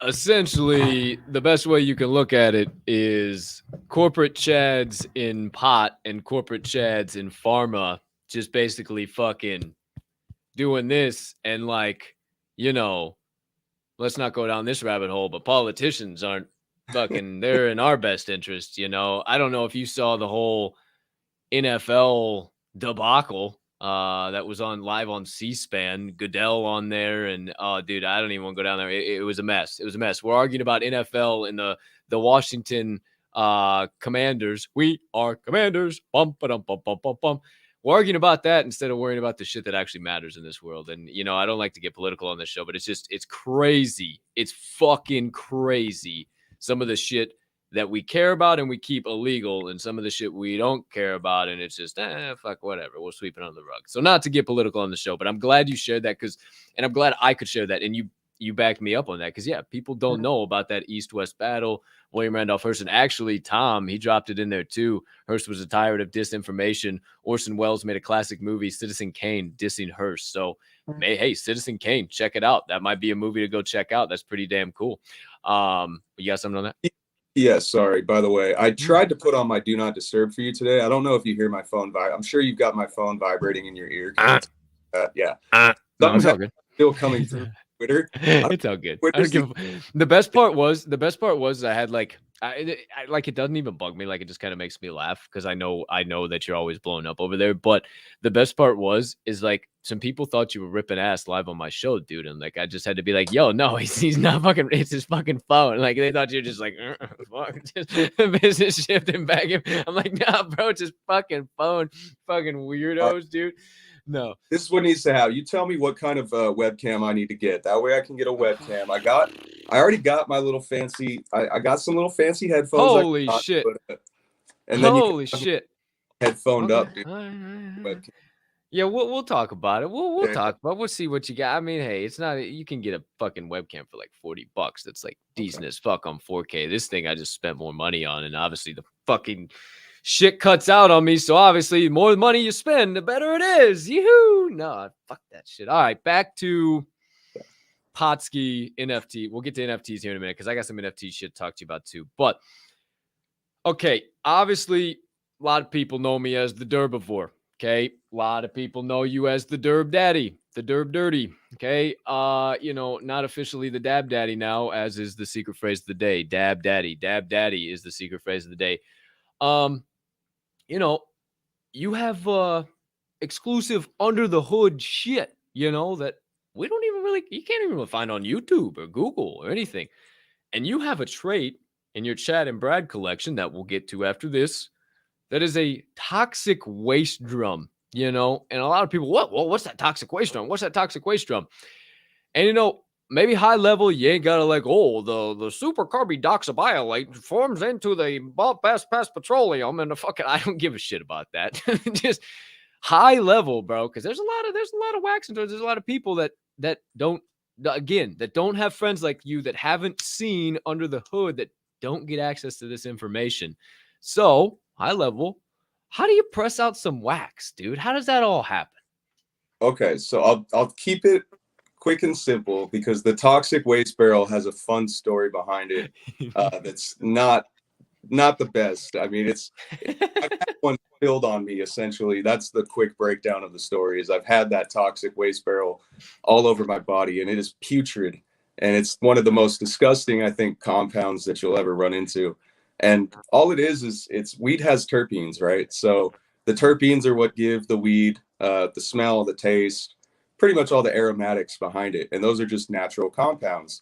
essentially, the best way you can look at it is corporate chads in pot and corporate chads in pharma just basically fucking doing this. And let's not go down this rabbit hole, but politicians aren't fucking, they're in our best interest. I don't know if you saw the whole NFL debacle that was on live on C-SPAN. Goodell on there, and oh, dude, I don't even want to go down there. It was a mess. It was a mess. We're arguing about NFL and the Washington Commanders. We are Commanders. Bum ba dum bum bum bum bum. We're arguing about that instead of worrying about the shit that actually matters in this world. And you know, I don't like to get political on this show, but it's crazy. It's fucking crazy. Some of the shit that we care about and we keep illegal, and some of the shit we don't care about, and it's just fuck whatever, we'll sweep it under the rug. So not to get political on the show, but I'm glad you shared that, and I'm glad I could share that, and you backed me up on that, because yeah, people don't know about that East-West battle. William Randolph Hearst, and actually Tom, he dropped it in there too. Hearst was tired of disinformation. Orson Welles made a classic movie, Citizen Kane, dissing Hearst. So hey, Citizen Kane, check it out. That might be a movie to go check out. That's pretty damn cool. You got something on that? Yes, sorry. By the way, I tried to put on my do not disturb for you today. I don't know if you hear my phone I'm sure you've got my phone vibrating in your ear. Yeah. No, it's all good. Still coming through Twitter. It's all good. The best part was I had like I like, it doesn't even bug me. Like, it just kind of makes me laugh because I know that you're always blowing up over there. But the best part is like, some people thought you were ripping ass live on my show, dude, and like I just had to be like, yo, no, he's not fucking. It's his fucking phone. Like, they thought you were just like fuck, just business shifting back. I'm like, nah, bro, it's his fucking phone. Fucking weirdos, dude. No, this is what needs to happen. You tell me what kind of webcam I need to get. That way I can get a webcam. I already got my little fancy. I got some little fancy headphones. Holy shit! And then holy shit! Headphoned up, dude. Yeah, we'll talk about it. We'll talk about. We'll see what you got. I mean, hey, it's not. You can get a fucking webcam for like $40. That's like decent as fuck on 4K. This thing I just spent more money on, and obviously the fucking shit cuts out on me. So obviously, the more money you spend, the better it is. Yoo-hoo! No, fuck that shit. All right, back to Potsky NFT. We'll get to NFTs here in a minute because I got some NFT shit to talk to you about too. But okay, obviously, a lot of people know me as the Derbivore. Okay, a lot of people know you as the Derb Daddy, the Derb Dirty. Okay, not officially the Dab Daddy now, as is the secret phrase of the day. Dab Daddy, Dab Daddy is the secret phrase of the day. You have exclusive under the hood shit, that we don't even really, you can't even find on YouTube or Google or anything. And you have a trait in your Chad and Brad collection that we'll get to after this. That is a toxic waste drum, and a lot of people, what's that toxic waste drum? What's that toxic waste drum? And, maybe high level, you ain't got to like, the super carboxyliate forms into the past petroleum and the fucking, I don't give a shit about that. Just high level, bro. Cause there's a lot of wax and there's a lot of people that don't have friends like you, that haven't seen under the hood, that don't get access to this information. So high level, how do you press out some wax, dude? How does that all happen? Okay, so I'll keep it quick and simple because the toxic waste barrel has a fun story behind it that's not the best. I mean, I've had one spilled on me, essentially. That's the quick breakdown of the story. Is I've had that toxic waste barrel all over my body, and it is putrid, and it's one of the most disgusting, I think, compounds that you'll ever run into. And all it is it's weed has terpenes, right? So the terpenes are what give the weed the smell, the taste, pretty much all the aromatics behind it. And those are just natural compounds.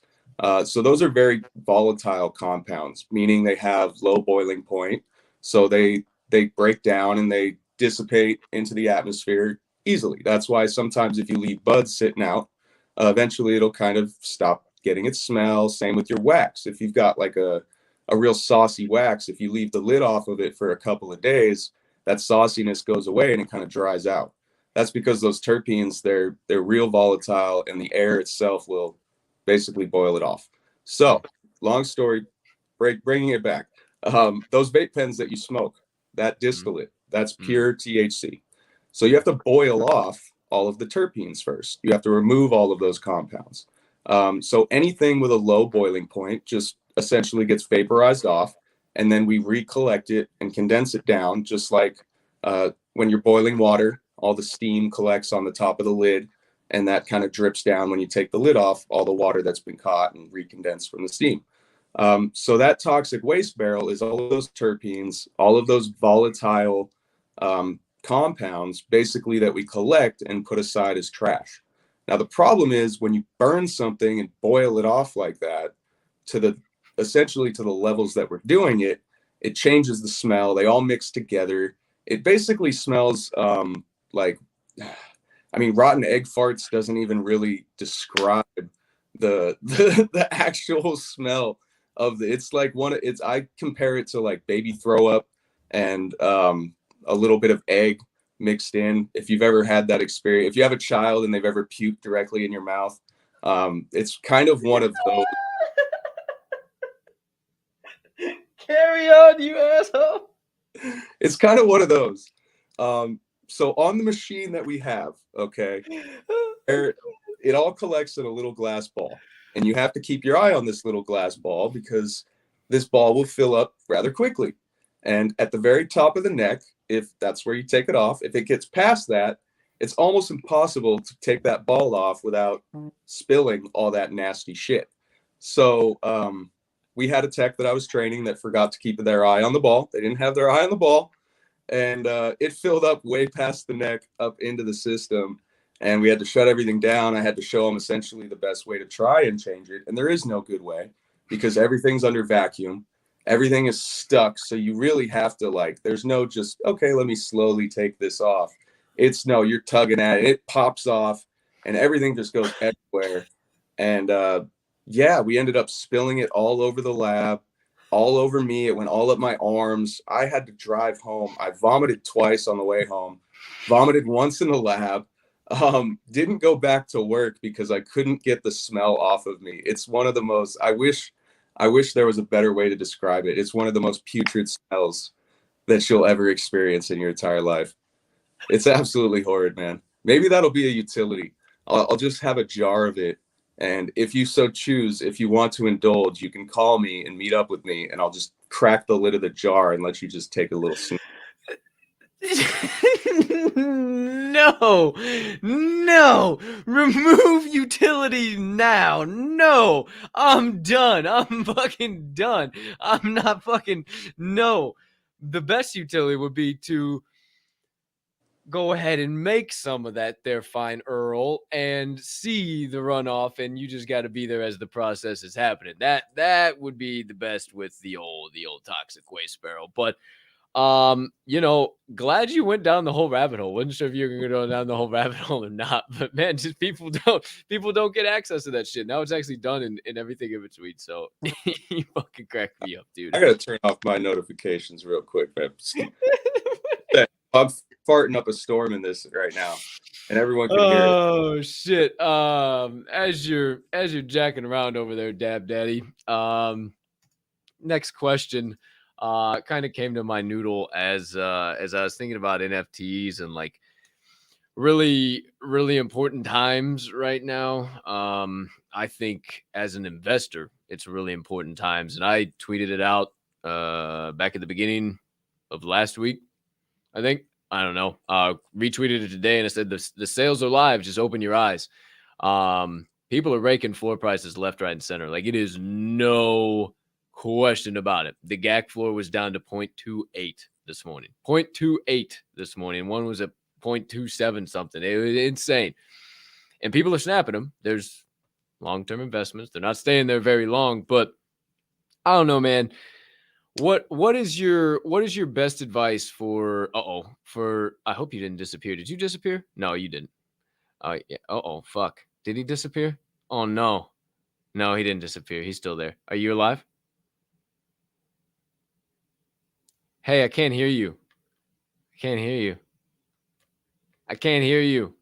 So those are very volatile compounds, meaning they have low boiling point. So they break down and they dissipate into the atmosphere easily. That's why sometimes if you leave buds sitting out, eventually it'll kind of stop getting its smell. Same with your wax. If you've got like a real saucy wax, if you leave the lid off of it for a couple of days, that sauciness goes away and it kind of dries out. That's because those terpenes, they're real volatile, and the air itself will basically boil it off. So long story, bringing it back. Those vape pens that you smoke, that distillate, that's pure THC. So you have to boil off all of the terpenes first. You have to remove all of those compounds. So anything with a low boiling point just essentially gets vaporized off, and then we recollect it and condense it down, just like when you're boiling water, all the steam collects on the top of the lid, and that kind of drips down when you take the lid off, all the water that's been caught and recondensed from the steam. So that toxic waste barrel is all of those terpenes, all of those volatile compounds basically that we collect and put aside as trash. Now, the problem is when you burn something and boil it off like that essentially to the levels that we're doing it, it changes the smell. They all mix together. It basically smells like, I mean, rotten egg farts doesn't even really describe the actual smell of it's like I compare it to like baby throw up and a little bit of egg mixed in. If you've ever had that experience, if you have a child and they've ever puked directly in your mouth, it's kind of one of those. Carry on, you asshole. It's kind of one of those. So on the machine that we have, okay, it all collects in a little glass ball, and you have to keep your eye on this little glass ball because this ball will fill up rather quickly. And at the very top of the neck, if that's where you take it off, if it gets past that, it's almost impossible to take that ball off without spilling all that nasty shit. So we had a tech that I was training that forgot to keep their eye on the ball. They didn't have their eye on the ball, and it filled up way past the neck up into the system, and we had to shut everything down. I had to show them essentially the best way to try and change it, and there is no good way because everything's under vacuum. Everything is stuck, so you really have to, like, there's no just, okay, let me slowly take this off. It's no, you're tugging at it, it pops off, and everything just goes everywhere. And yeah, we ended up spilling it all over the lab, all over me. It went all up my arms. I had to drive home. I vomited twice on the way home, vomited once in the lab. Didn't go back to work because I couldn't get the smell off of me. It's one of the most, I wish there was a better way to describe it. It's one of the most putrid smells that you'll ever experience in your entire life. It's absolutely horrid, man. Maybe that'll be a utility. I'll just have a jar of it. And if you so choose, if you want to indulge, you can call me and meet up with me, and I'll just crack the lid of the jar and let you just take a little sniff. No, remove utility now. No, I'm done. I'm fucking done. I'm not fucking, no. The best utility would be to go ahead and make some of that there fine Earl and see the runoff, and you just got to be there as the process is happening. That would be the best with the old toxic waste barrel. But glad you went down the whole rabbit hole. Wasn't sure if you were gonna go down the whole rabbit hole or not, but man, just people don't get access to that shit. Now it's actually done in everything in between. So you fucking crack me up, dude. I gotta turn off my notifications real quick, man. I'm farting up a storm in this right now, and everyone can hear it. Oh shit. As you're jacking around over there, Dab Daddy. Next question. Kind of came to my noodle as I was thinking about NFTs and like really, really important times right now. I think as an investor, it's really important times, and I tweeted it out back at the beginning of last week. I think, I don't know, retweeted it today, and I said the sales are live. Just open your eyes. People are raking floor prices left, right, and center. Like, it is no question about it. The GAC floor was down to 0.28 this morning. 0.28 this morning. One was at 0.27 something. It was insane. And people are snapping them. There's long-term investments. They're not staying there very long, but I don't know, man. What is your best advice for I hope you didn't disappear. Did you disappear? No, you didn't. Yeah. Fuck. Did he disappear? Oh no. No, he didn't disappear. He's still there. Are you alive? Hey, I can't hear you. I can't hear you. I can't hear you.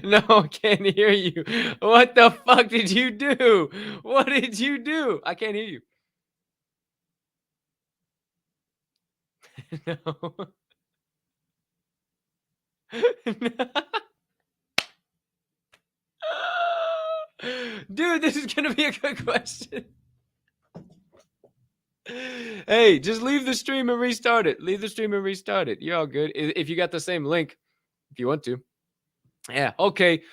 No, I can't hear you. What the fuck did you do? What did you do? I can't hear you. No. Dude, this is going to be a good question. Hey, just leave the stream and restart it. Leave the stream and restart it. You're all good. If you got the same link, if you want to. Yeah, okay.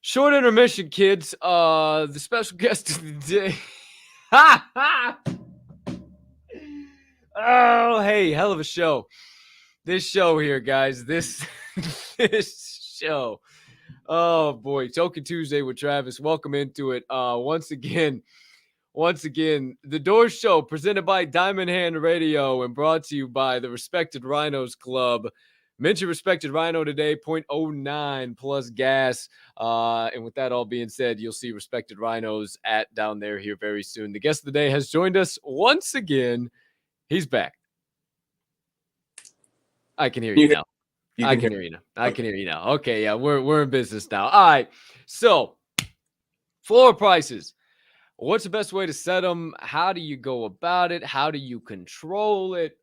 Short intermission, kids. The special guest of the day. Oh, hey, hell of a show. This show here, guys. This show. Oh boy, Tokin Tuesday with Travis. Welcome into it. Once again, the Door Show presented by Diamond Hand Radio and brought to you by the Respected Rhinos Club. Mention Respected Rhino today, 0.09 plus gas. And with that all being said, you'll see Respected Rhinos at down there here very soon. The guest of the day has joined us once again. He's back. I can hear you now. I can hear you now. I can hear you now. Okay, yeah, we're in business now. All right. So, floor prices. What's the best way to set them? How do you go about it? How do you control it?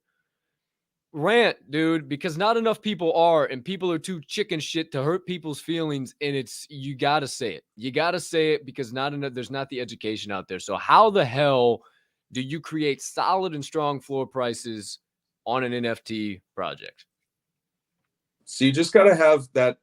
Rant, dude, because not enough people are, and people are too chicken shit to hurt people's feelings. And you gotta say it. You gotta say it because there's not the education out there. So how the hell do you create solid and strong floor prices on an NFT project? So you just got to have that.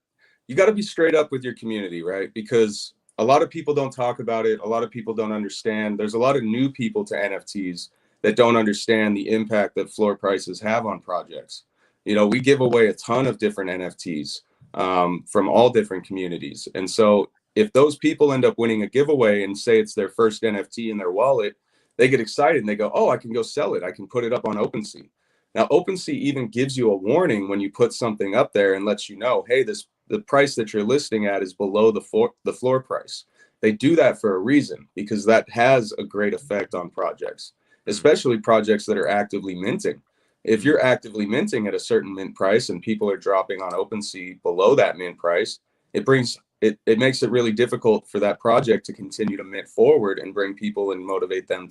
You got to be straight up with your community, right? Because a lot of people don't talk about it. A lot of people don't understand. There's a lot of new people to NFTs that don't understand the impact that floor prices have on projects. You know, we give away a ton of different NFTs from all different communities. And so if those people end up winning a giveaway and say it's their first NFT in their wallet, they get excited and they go, oh, I can go sell it. I can put it up on OpenSea. Now, OpenSea even gives you a warning when you put something up there and lets you know, hey, the price that you're listing at is below the floor price. They do that for a reason because that has a great effect on projects, especially projects that are actively minting. If you're actively minting at a certain mint price and people are dropping on OpenSea below that mint price, it makes it really difficult for that project to continue to mint forward and bring people and motivate them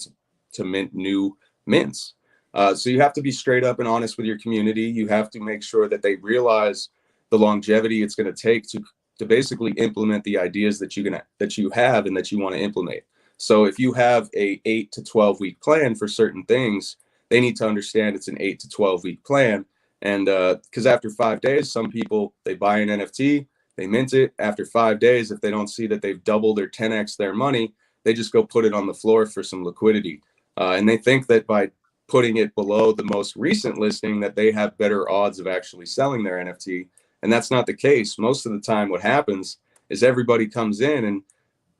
to mint new mints. So you have to be straight up and honest with your community. You have to make sure that they realize the longevity it's going to take to basically implement the ideas that you have and that you want to implement. So if you have a 8 to 12 week plan for certain things, they need to understand it's an 8 to 12 week plan. And because after 5 days, some people, they buy an NFT, they mint it. After 5 days, if they don't see that they've doubled or 10x their money, they just go put it on the floor for some liquidity. And they think that by putting it below the most recent listing that they have better odds of actually selling their NFT. And that's not the case. Most of the time what happens is everybody comes in and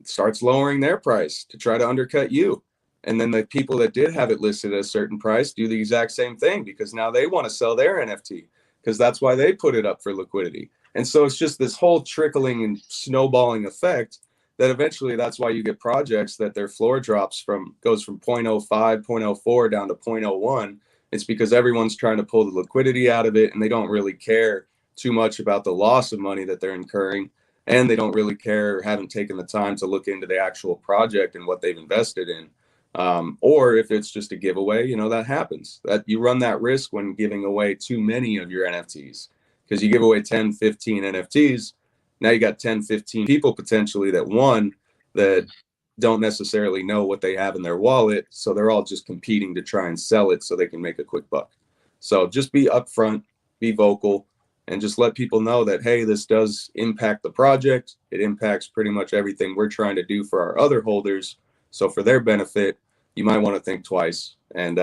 starts lowering their price to try to undercut you. And then the people that did have it listed at a certain price do the exact same thing because now they want to sell their NFT because that's why they put it up for liquidity. And so it's just this whole trickling and snowballing effect that eventually that's why you get projects that their floor goes from 0.05, 0.04 down to 0.01. It's because everyone's trying to pull the liquidity out of it and they don't really care too much about the loss of money that they're incurring. And they don't really care or haven't taken the time to look into the actual project and what they've invested in. Or if it's just a giveaway, you know, that happens. That you run that risk when giving away too many of your NFTs because you give away 10, 15 NFTs. Now you got 10, 15 people potentially that don't necessarily know what they have in their wallet. So they're all just competing to try and sell it so they can make a quick buck. So just be upfront, be vocal, and just let people know that, hey, this does impact the project. It impacts pretty much everything we're trying to do for our other holders. So for their benefit, you might want to think twice. And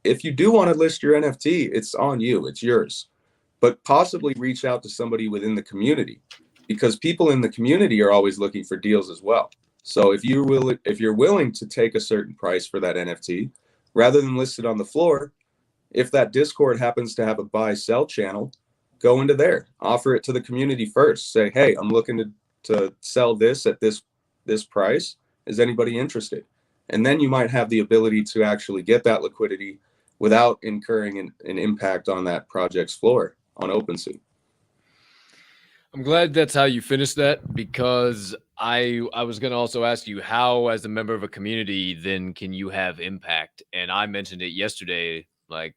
if you do want to list your NFT, it's on you, it's yours. But possibly reach out to somebody within the community, because people in the community are always looking for deals as well. So if you're willing to take a certain price for that NFT, rather than list it on the floor, if that Discord happens to have a buy-sell channel, go into there, offer it to the community first. Say, hey, I'm looking to sell this at this price. Is anybody interested? And then you might have the ability to actually get that liquidity without incurring an impact on that project's floor on OpenSea. I'm glad that's how you finished that because I was going to also ask you how, as a member of a community, then can you have impact? And I mentioned it yesterday, like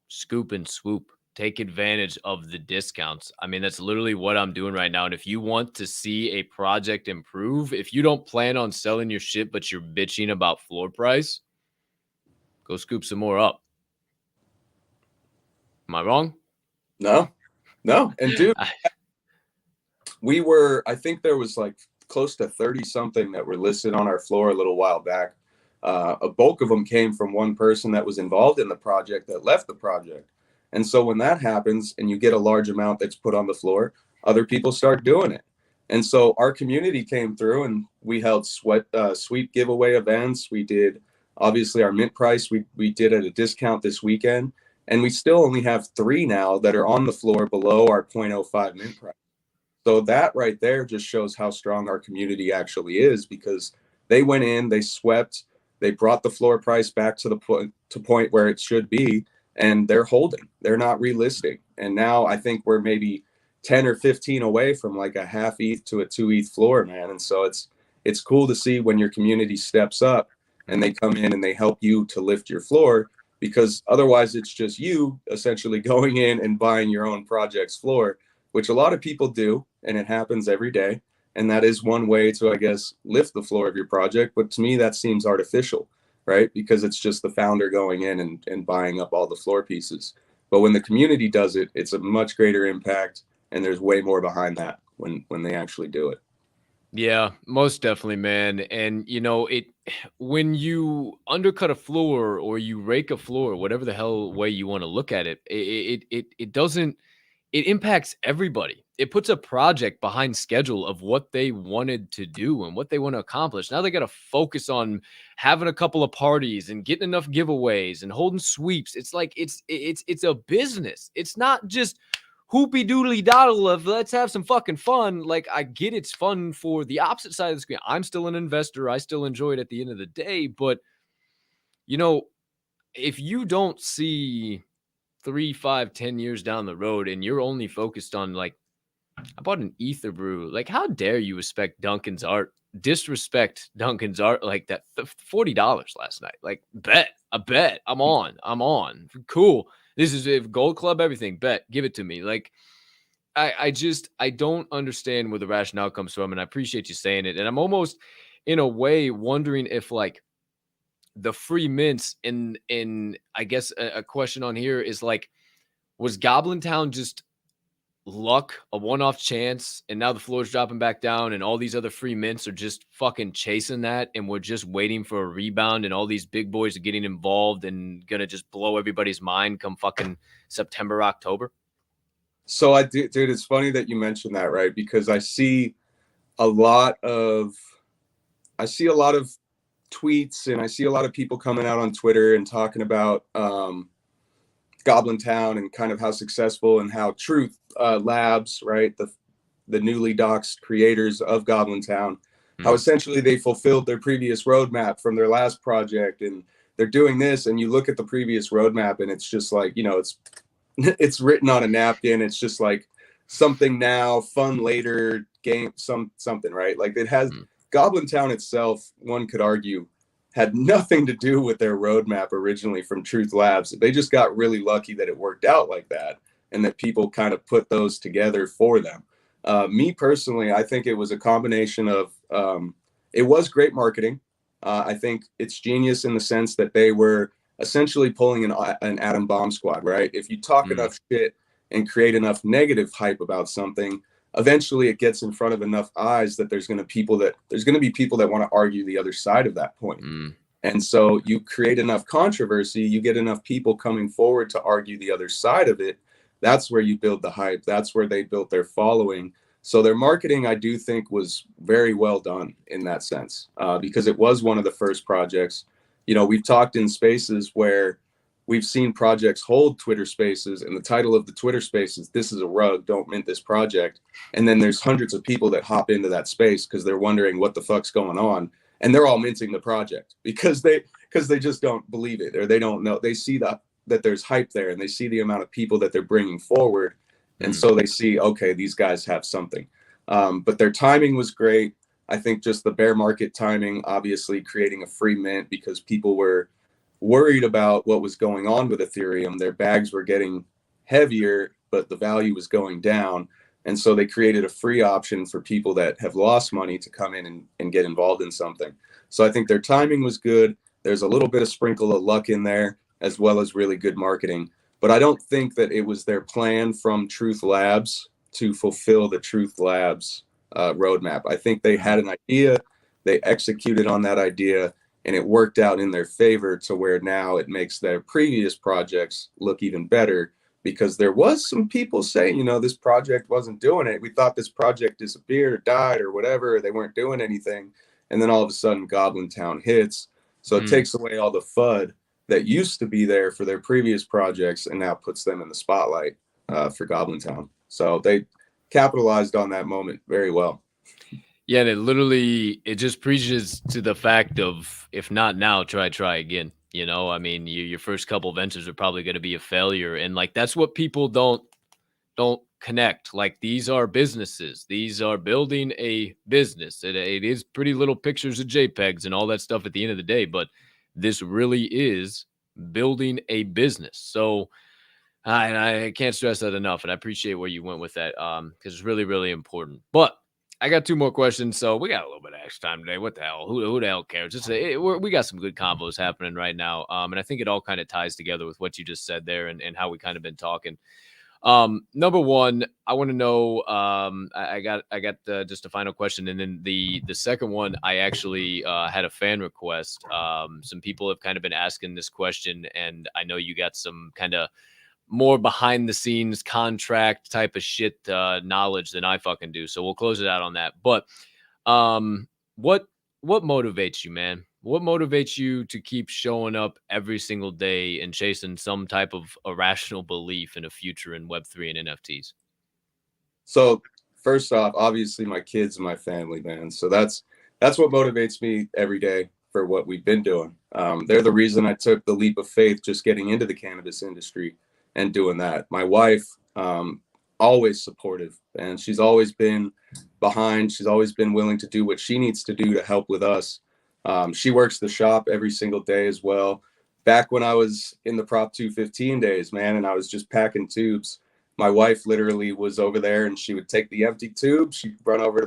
scoop and swoop, take advantage of the discounts. I mean, that's literally what I'm doing right now. And if you want to see a project improve, if you don't plan on selling your shit, but you're bitching about floor price, go scoop some more up. Am I wrong? No. And dude, I think there was like close to 30 something that were listed on our floor a little while back. a bulk of them came from one person that was involved in the project that left the project. And so when that happens and you get a large amount that's put on the floor, other people start doing it. And so our community came through and we held sweep giveaway events. We did obviously our mint price. We did at a discount this weekend, and we still only have 3 now that are on the floor below our 0.05 mint price. So that right there just shows how strong our community actually is, because they went in, they swept, they brought the floor price back to the point where it should be, and they're holding. They're not relisting. And now I think we're maybe 10 or 15 away from like a half ETH to a 2 ETH floor, man. And so it's cool to see when your community steps up and they come in and they help you to lift your floor, because otherwise it's just you essentially going in and buying your own project's floor, which a lot of people do, and it happens every day. And that is one way to, I guess, lift the floor of your project. But to me, that seems artificial, right? Because it's just the founder going in and buying up all the floor pieces. But when the community does it, it's a much greater impact. And there's way more behind that when they actually do it. Yeah, most definitely, man. And when you undercut a floor or you rake a floor, whatever the hell way you want to look at it, it doesn't, it impacts everybody. It puts a project behind schedule of what they wanted to do and what they want to accomplish. Now they got to focus on having a couple of parties and getting enough giveaways and holding sweeps. It's like it's a business. It's not just hoopy doodly doddle of let's have some fucking fun. Like, I get it's fun for the opposite side of the screen. I'm still an investor. I still enjoy it at the end of the day. But, if you don't see 3, 5, 10 years down the road and you're only focused on like, I bought an ether brew. Like, how dare you disrespect Duncan's art like that? $40 last night. Like, I bet. I'm on. Cool. This is if Gold Club, everything. Bet. Give it to me. Like, I don't understand where the rationale comes from, and I appreciate you saying it. And I'm almost in a way wondering if like the free mints in I guess a question on here is like, was Goblin Town just luck, a one-off chance, and now the floor's dropping back down and all these other free mints are just fucking chasing that, and we're just waiting for a rebound, and all these big boys are getting involved and gonna just blow everybody's mind come fucking September, October? So dude, it's funny that you mentioned that, right? Because I see a lot of tweets, and I see a lot of people coming out on Twitter and talking about Goblin Town and kind of how successful and how Truth Labs, right, the newly doxed creators of Goblin Town, how essentially they fulfilled their previous roadmap from their last project, and they're doing this. And you look at the previous roadmap, and it's just like, it's written on a napkin. It's just like something now, fun later, game something, right? Like, it has Goblin Town itself, one could argue, had nothing to do with their roadmap originally from Truth Labs. They just got really lucky that it worked out like that, and that people kind of put those together for them. Me personally, I think it was a combination of, it was great marketing. I think it's genius in the sense that they were essentially pulling an atom bomb squad, right? If you talk enough shit and create enough negative hype about something, eventually it gets in front of enough eyes that there's going to be people that want to argue the other side of that point. And so you create enough controversy, you get enough people coming forward to argue the other side of it. That's where you build the hype. That's where they built their following. So their marketing, I do think, was very well done in that sense, because it was one of the first projects. We've talked in spaces where we've seen projects hold Twitter spaces, and the title of the Twitter space is "This is a rug, don't mint this project." And then there's hundreds of people that hop into that space because they're wondering what the fuck's going on. And they're all minting the project because they just don't believe it, or they don't know. They see that there's hype there, and they see the amount of people that they're bringing forward. And so they see, okay, these guys have something. But their timing was great. I think just the bear market timing, obviously creating a free mint because people were worried about what was going on with Ethereum. Their bags were getting heavier, but the value was going down. And so they created a free option for people that have lost money to come in and get involved in something. So I think their timing was good. There's a little bit of sprinkle of luck in there, as well as really good marketing. But I don't think that it was their plan from Truth Labs to fulfill the Truth Labs roadmap. I think they had an idea, they executed on that idea, and it worked out in their favor to where now it makes their previous projects look even better, because there was some people saying, you know, this project wasn't doing it. We thought this project disappeared or died or whatever. They weren't doing anything. And then all of a sudden Goblin Town hits. So it takes away all the FUD that used to be there for their previous projects and now puts them in the spotlight for Goblin Town. So they capitalized on that moment very well. Yeah, and it just preaches to the fact of, if not now, try again. You know, I mean, your first couple ventures are probably going to be a failure, and like that's what people don't connect. Like, these are businesses. These are building a business. It is pretty little pictures of JPEGs and all that stuff at the end of the day, but this really is building a business. So I can't stress that enough, and I appreciate where you went with that, because it's really, really important. But I got 2 more questions, so we got a little bit of extra time today. What the hell? Who the hell cares? We got some good combos happening right now, and I think it all kind of ties together with what you just said there and how we kind of been talking. Number one, I want to know. I got just a final question, and then the second one, I actually had a fan request. Some people have kind of been asking this question, and I know you got some kind of more behind the scenes contract type of shit knowledge than I fucking do. So we'll close it out on that. But what motivates you, man? What motivates you to keep showing up every single day and chasing some type of irrational belief in a future in Web3 and NFTs? So first off, obviously my kids and my family, man. So that's what motivates me every day for what we've been doing. They're the reason I took the leap of faith just getting into the cannabis industry and doing that. My wife, always supportive, and she's always been behind. She's always been willing to do what she needs to do to help with us. She works the shop every single day as well. Back when I was in the Prop 215 days, man, and I was just packing tubes, my wife literally was over there, and she would take the empty tube, she'd run over to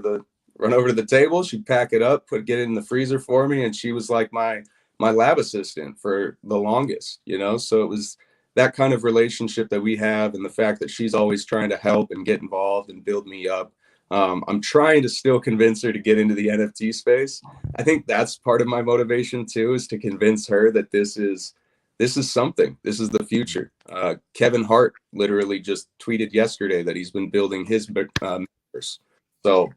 the table, she'd pack it up, get it in the freezer for me, and she was like my lab assistant for the longest, you know. So it was that kind of relationship that we have, and the fact that she's always trying to help and get involved and build me up. I'm trying to still convince her to get into the NFT space. I think that's part of my motivation too, is to convince her that this is something. This is the future. Kevin Hart literally just tweeted yesterday that he's been building his metaverse. So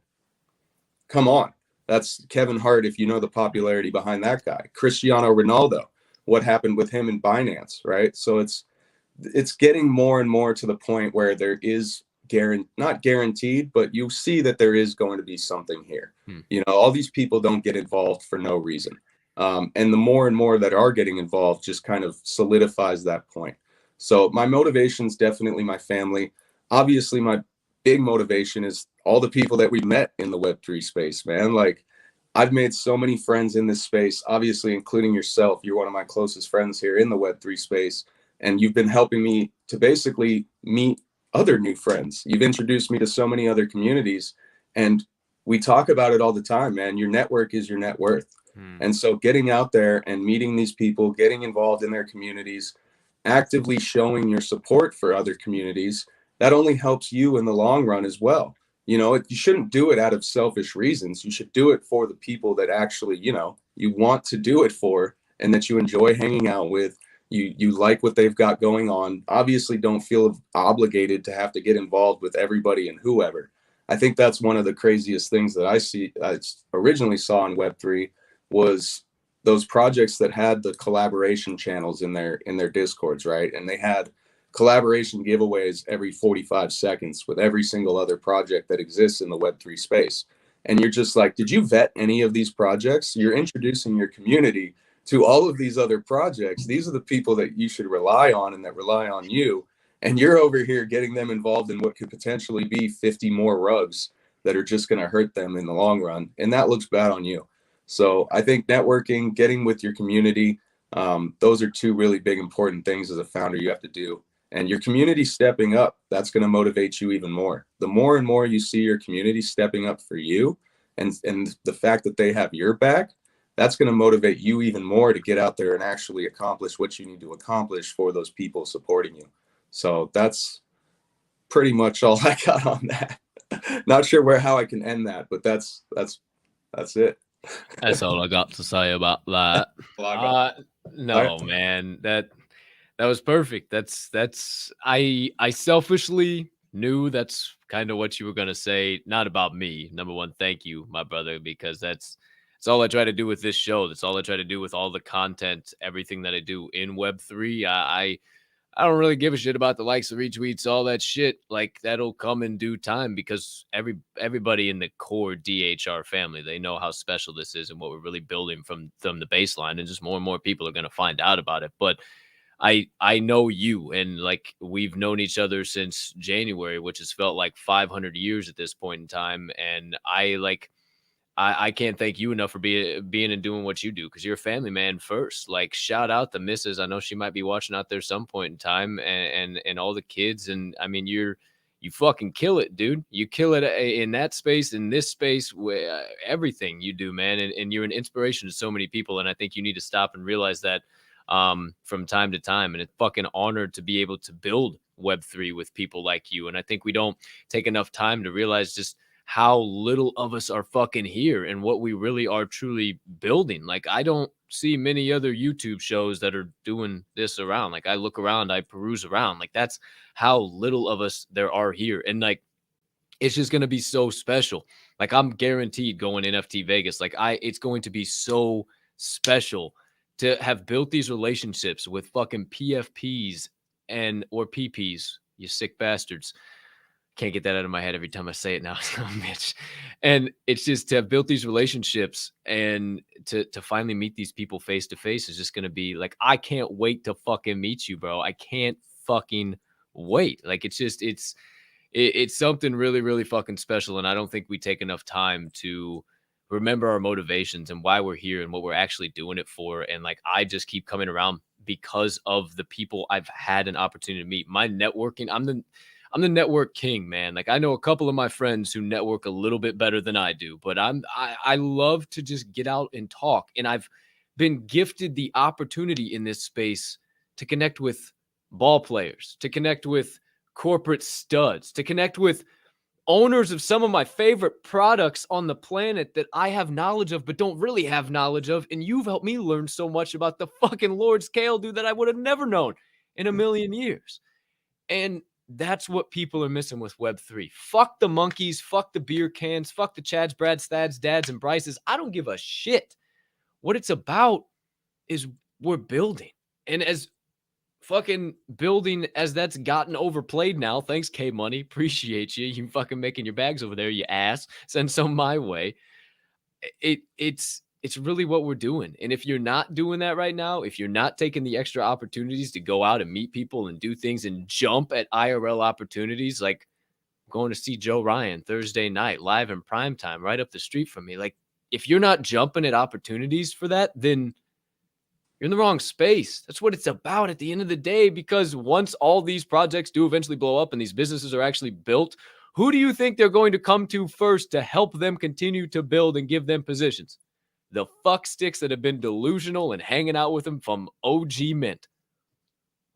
come on, that's Kevin Hart. If you know the popularity behind that guy, Cristiano Ronaldo, what happened with him in Binance, right? So it's getting more and more to the point where there is not guaranteed, but you see that there is going to be something here. You know, all these people don't get involved for no reason. And the more and more that are getting involved just kind of solidifies that point. So my motivation is definitely my family. Obviously, my big motivation is all the people that we met in the Web3 space, man. Like, I've made so many friends in this space, obviously, including yourself. You're one of my closest friends here in the Web3 space, and you've been helping me to basically meet other new friends. You've introduced me to so many other communities, and we talk about it all the time, man. Your network is your net worth. And so getting out there and meeting these people, getting involved in their communities, actively showing your support for other communities, that only helps you in the long run as well. You know, you shouldn't do it out of selfish reasons. You should do it for the people that actually, you know, you want to do it for, and that you enjoy hanging out with. You like what they've got going on. Obviously, don't feel obligated to have to get involved with everybody and whoever. I think that's one of the craziest things that I originally saw in Web3 was those projects that had the collaboration channels in their Discords, right? And they had collaboration giveaways every 45 seconds with every single other project that exists in the Web3 space. And you're just like, did you vet any of these projects? You're introducing your community to all of these other projects. These are the people that you should rely on and that rely on you. And you're over here getting them involved in what could potentially be 50 more rugs that are just going to hurt them in the long run. And that looks bad on you. So I think networking, getting with your community, those are 2 really big important things as a founder you have to do. And your community stepping up, that's going to motivate you even more. The more and more you see your community stepping up for you, and the fact that they have your back, that's going to motivate you even more to get out there and actually accomplish what you need to accomplish for those people supporting you. So that's pretty much all I got on that. Not sure how I can end that, but that's it. That's all I got to say about that. No, man, that was perfect. That's I selfishly knew that's kind of what you were gonna say. Not about me. Number one, thank you, my brother, because that's all I try to do with this show. That's all I try to do with all the content, everything that I do in Web3. I don't really give a shit about the likes, the retweets, all that shit. Like that'll come in due time because everybody in the core DHR family, they know how special this is and what we're really building from the baseline, and just more and more people are going to find out about it. But I know you, and like we've known each other since January, which has felt like 500 years at this point in time, and I can't thank you enough for being and doing what you do, because you're a family man first. Like shout out the missus. I know she might be watching out there some point in time, and all the kids. And I mean, you fucking kill it, dude. You kill it in that space, in this space, where everything you do, man. And you're an inspiration to so many people. And I think you need to stop and realize that from time to time. And it's fucking honored to be able to build Web3 with people like you. And I think we don't take enough time to realize just how little of us are fucking here and what we really are truly building. Like I don't see many other YouTube shows that are doing this around. Like I look around, I peruse around. Like that's how little of us there are here. And like it's just going to be so special. Like I'm guaranteed going NFT Vegas. Like it's going to be so special to have built these relationships with fucking PFPs or PPs, you sick bastards. Can't get that out of my head every time I say it now. Mitch. And it's just to have built these relationships and to finally meet these people face to face is just going to be like, I can't wait to fucking meet you, bro. I can't fucking wait. Like it's something really, really fucking special. And I don't think we take enough time to remember our motivations and why we're here and what we're actually doing it for. And like, I just keep coming around because of the people I've had an opportunity to meet. My networking, I'm the network king, man. Like I know a couple of my friends who network a little bit better than I do, but I love to just get out and talk. And I've been gifted the opportunity in this space to connect with ball players, to connect with corporate studs, to connect with owners of some of my favorite products on the planet that I have knowledge of, but don't really have knowledge of. And you've helped me learn so much about the fucking Lord Scale, dude, that I would have never known in a million years. And that's what people are missing with Web3. Fuck the monkeys, fuck the beer cans, fuck the Chads, Brads, Thads, Dads, and Bryces. I don't give a shit. What it's about is we're building. And as fucking building as that's gotten overplayed now, thanks K Money, appreciate you. You fucking making your bags over there, you ass. Send some my way. It's really what we're doing. And if you're not doing that right now, if you're not taking the extra opportunities to go out and meet people and do things and jump at IRL opportunities, like going to see Joe Ryan Thursday night live in prime time right up the street from me. Like if you're not jumping at opportunities for that, then you're in the wrong space. That's what it's about at the end of the day, because once all these projects do eventually blow up and these businesses are actually built, who do you think they're going to come to first to help them continue to build and give them positions? The fuck sticks that have been delusional and hanging out with them from OG Mint.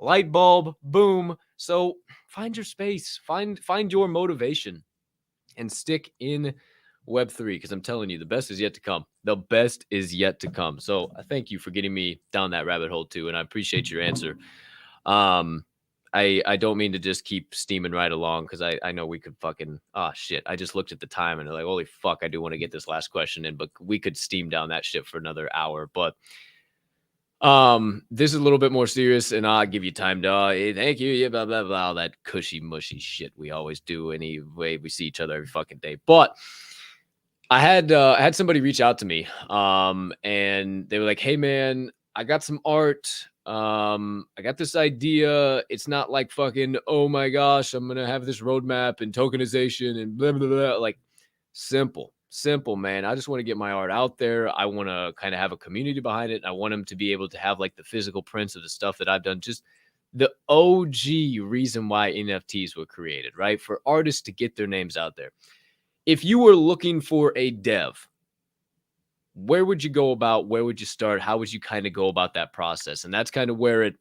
Light bulb, boom. So find your space, find your motivation, and stick in Web3, because I'm telling you, the best is yet to come. The best is yet to come. So I thank you for getting me down that rabbit hole too, and I appreciate your answer. I don't mean to just keep steaming right along, because I know we could fucking, shit. I just looked at the time and like, holy fuck, I do want to get this last question in, but we could steam down that shit for another hour. But this is a little bit more serious, and I'll give you time to hey, thank you, yeah, blah blah blah, all that cushy mushy shit we always do anyway. We see each other every fucking day. But I had somebody reach out to me, and they were like, hey man, I got some art. I got this idea. It's not like fucking, oh my gosh, I'm gonna have this roadmap and tokenization and blah blah blah. Like simple, man. I just want to get my art out there. I want to kind of have a community behind it. I want them to be able to have like the physical prints of the stuff that I've done. Just the OG reason why NFTs were created, right? For artists to get their names out there. If you were looking for a dev, where would you go about? Where would you start? How would you kind of go about that process? And that's kind of where it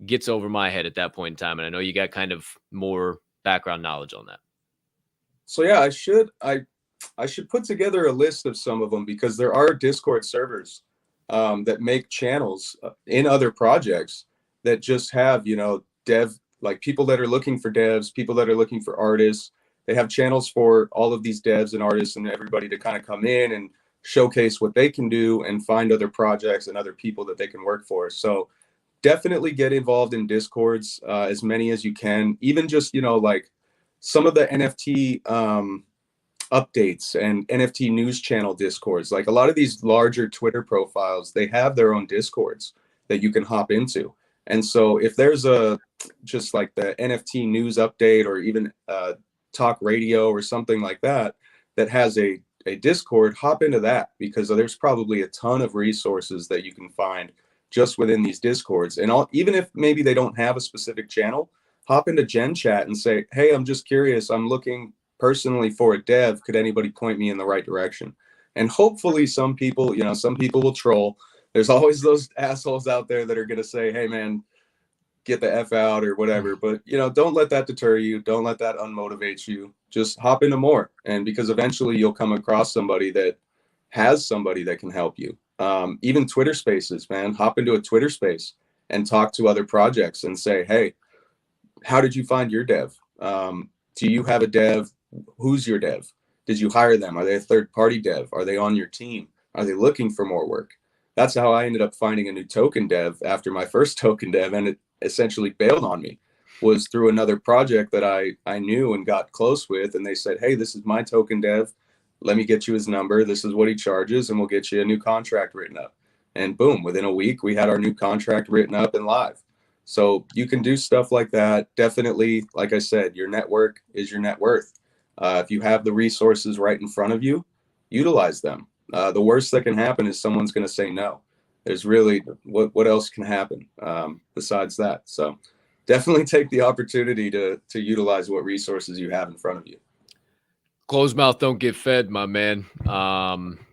gets over my head at that point in time. And I know you got kind of more background knowledge on that. So yeah, I should put together a list of some of them, because there are Discord servers that make channels in other projects that just have, you know, like people that are looking for devs, people that are looking for artists. They have channels for all of these devs and artists and everybody to kind of come in and showcase what they can do and find other projects and other people that they can work for. So definitely get involved in Discords, as many as you can. Even just, you know, like some of the NFT updates and NFT news channel Discords. Like a lot of these larger Twitter profiles, they have their own Discords that you can hop into. And so if there's just like the NFT news update, or even talk radio or something like that, that has a Discord, hop into that, because there's probably a ton of resources that you can find just within these Discords. And even if maybe they don't have a specific channel, hop into Gen Chat and say, hey, I'm just curious. I'm looking personally for a dev. Could anybody point me in the right direction? And hopefully some people will troll. There's always those assholes out there that are going to say, hey man, get the F out or whatever. But, you know, don't let that deter you. Don't let that unmotivate you. Just hop into more. And because eventually you'll come across somebody that has somebody that can help you. Even Twitter spaces, man, hop into a Twitter space and talk to other projects and say, hey, how did you find your dev? Do you have a dev? Who's your dev? Did you hire them? Are they a third-party dev? Are they on your team? Are they looking for more work? That's how I ended up finding a new token dev after my first token dev, and it essentially bailed on me, was through another project that I knew and got close with, and they said, hey, this is my token dev. Let me get you his number. This is what he charges, and we'll get you a new contract written up. And boom, within a week, we had our new contract written up and live. So you can do stuff like that. Definitely, like I said, your network is your net worth. If you have the resources right in front of you, utilize them. The worst that can happen is someone's going to say no. There's really, what else can happen besides that? So definitely take the opportunity to utilize what resources you have in front of you. Closed mouth don't get fed, my man.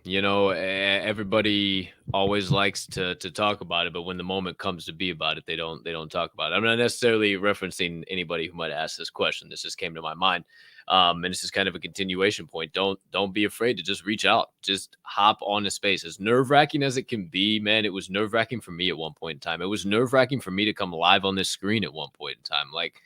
You know, everybody always likes to talk about it, but when the moment comes to be about it, they don't talk about it. I'm not necessarily referencing anybody who might ask this question. This just came to my mind. And this is kind of a continuation point. Don't be afraid to just reach out. Just hop on a space. As nerve-wracking as it can be, man, it was nerve-wracking for me at one point in time. It was nerve-wracking for me to come live on this screen at one point in time. Like,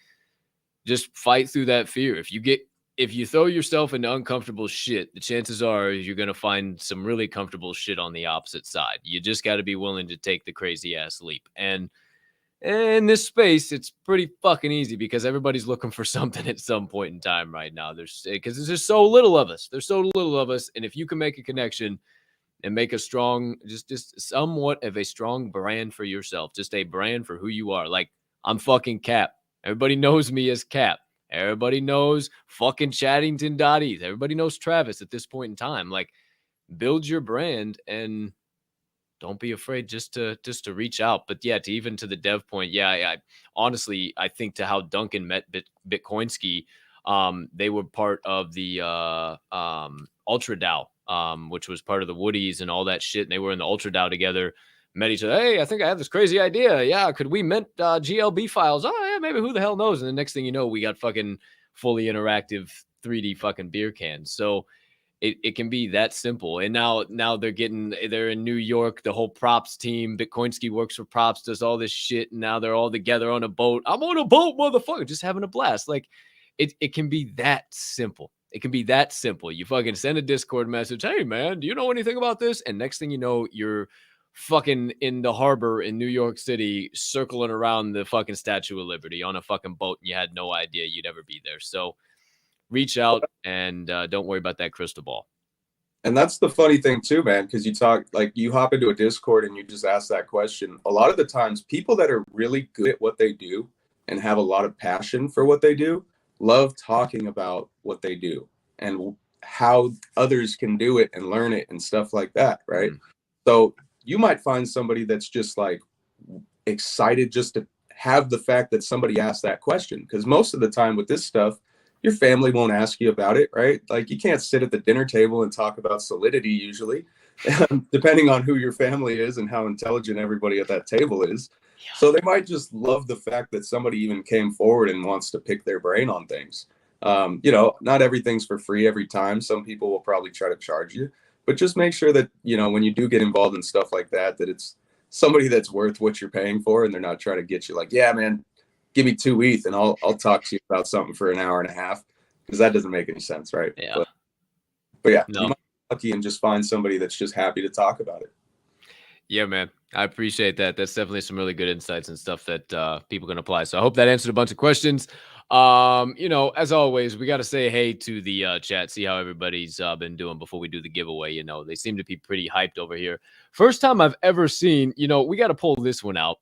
just fight through that fear. If you throw yourself into uncomfortable shit, the chances are you're going to find some really comfortable shit on the opposite side. You just got to be willing to take the crazy ass leap. And in this space, it's pretty fucking easy because everybody's looking for something at some point in time right now. Because there's just so little of us. There's so little of us. And if you can make a connection and make a strong, just somewhat of a strong brand for yourself, just a brand for who you are. Like, I'm fucking Cap. Everybody knows me as Cap. Everybody knows fucking Chattington.eth. Everybody knows Travis at this point in time. Like, build your brand and don't be afraid just to reach out. But yeah, to the dev point, yeah, I honestly, I think to how Duncan met Bitcoinsky, they were part of the Ultra DAO, which was part of the Woodies and all that shit. And they were in the Ultra DAO together, met each other. Hey, I think I have this crazy idea. Yeah, could we mint GLB files? Oh yeah, maybe, who the hell knows? And the next thing you know, we got fucking fully interactive 3D fucking beer cans. So it can be that simple. And now they're in New York, the whole props team. Bitcoinsky works for props, does all this shit. And now they're all together on a boat. I'm on a boat, motherfucker, just having a blast. Like, it can be that simple. It can be that simple. You fucking send a Discord message. Hey man, do you know anything about this? And next thing you know, you're fucking in the harbor in New York City, circling around the fucking Statue of Liberty on a fucking boat. And you had no idea you'd ever be there. So reach out and don't worry about that crystal ball. And that's the funny thing too, man, because you hop into a Discord and you just ask that question. A lot of the times, people that are really good at what they do and have a lot of passion for what they do love talking about what they do and how others can do it and learn it and stuff like that, right? So you might find somebody that's just like excited just to have the fact that somebody asked that question, because most of the time with this stuff, your family won't ask you about it, right? Like, you can't sit at the dinner table and talk about Solidity usually, depending on who your family is and how intelligent everybody at that table is. So they might just love the fact that somebody even came forward and wants to pick their brain on things. Not everything's for free every time. Some people will probably try to charge you, but just make sure that, when you do get involved in stuff like that, that it's somebody that's worth what you're paying for, and they're not trying to get you like, yeah, man, give me 2 ETH and I'll talk to you about something for an hour and a half, because that doesn't make any sense, right? Yeah. But yeah, no. You might be lucky and just find somebody that's just happy to talk about it. Yeah, man. I appreciate that. That's definitely some really good insights and stuff that people can apply. So I hope that answered a bunch of questions. As always, we got to say hey to the chat, see how everybody's been doing before we do the giveaway. They seem to be pretty hyped over here. First time I've ever seen, we got to pull this one out.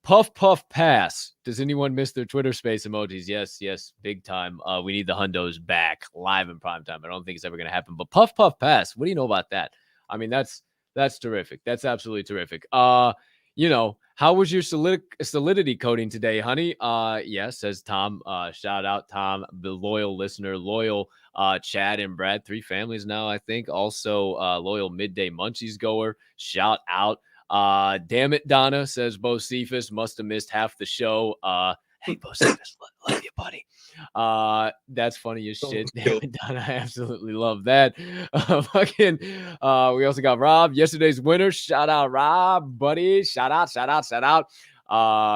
Puff Puff Pass. Does anyone miss their Twitter space emojis? Yes, big time. We need the hundos back live in prime time. I don't think it's ever going to happen. But Puff Puff Pass, what do you know about that? I mean, that's terrific. That's absolutely terrific. How was your solidity coding today, honey? Yeah, says Tom. Shout out Tom, the loyal listener, loyal Chad and Brad, 3 families now, I think. Also, loyal midday munchies goer. Shout out. Damn it, Donna, says Bo Cephas. Must have missed half the show. Hey, Bo Cephas, love you, buddy. That's funny as shit. Damn it, Donna, I absolutely love that. We also got Rob, yesterday's winner. Shout out, Rob, buddy. Shout out.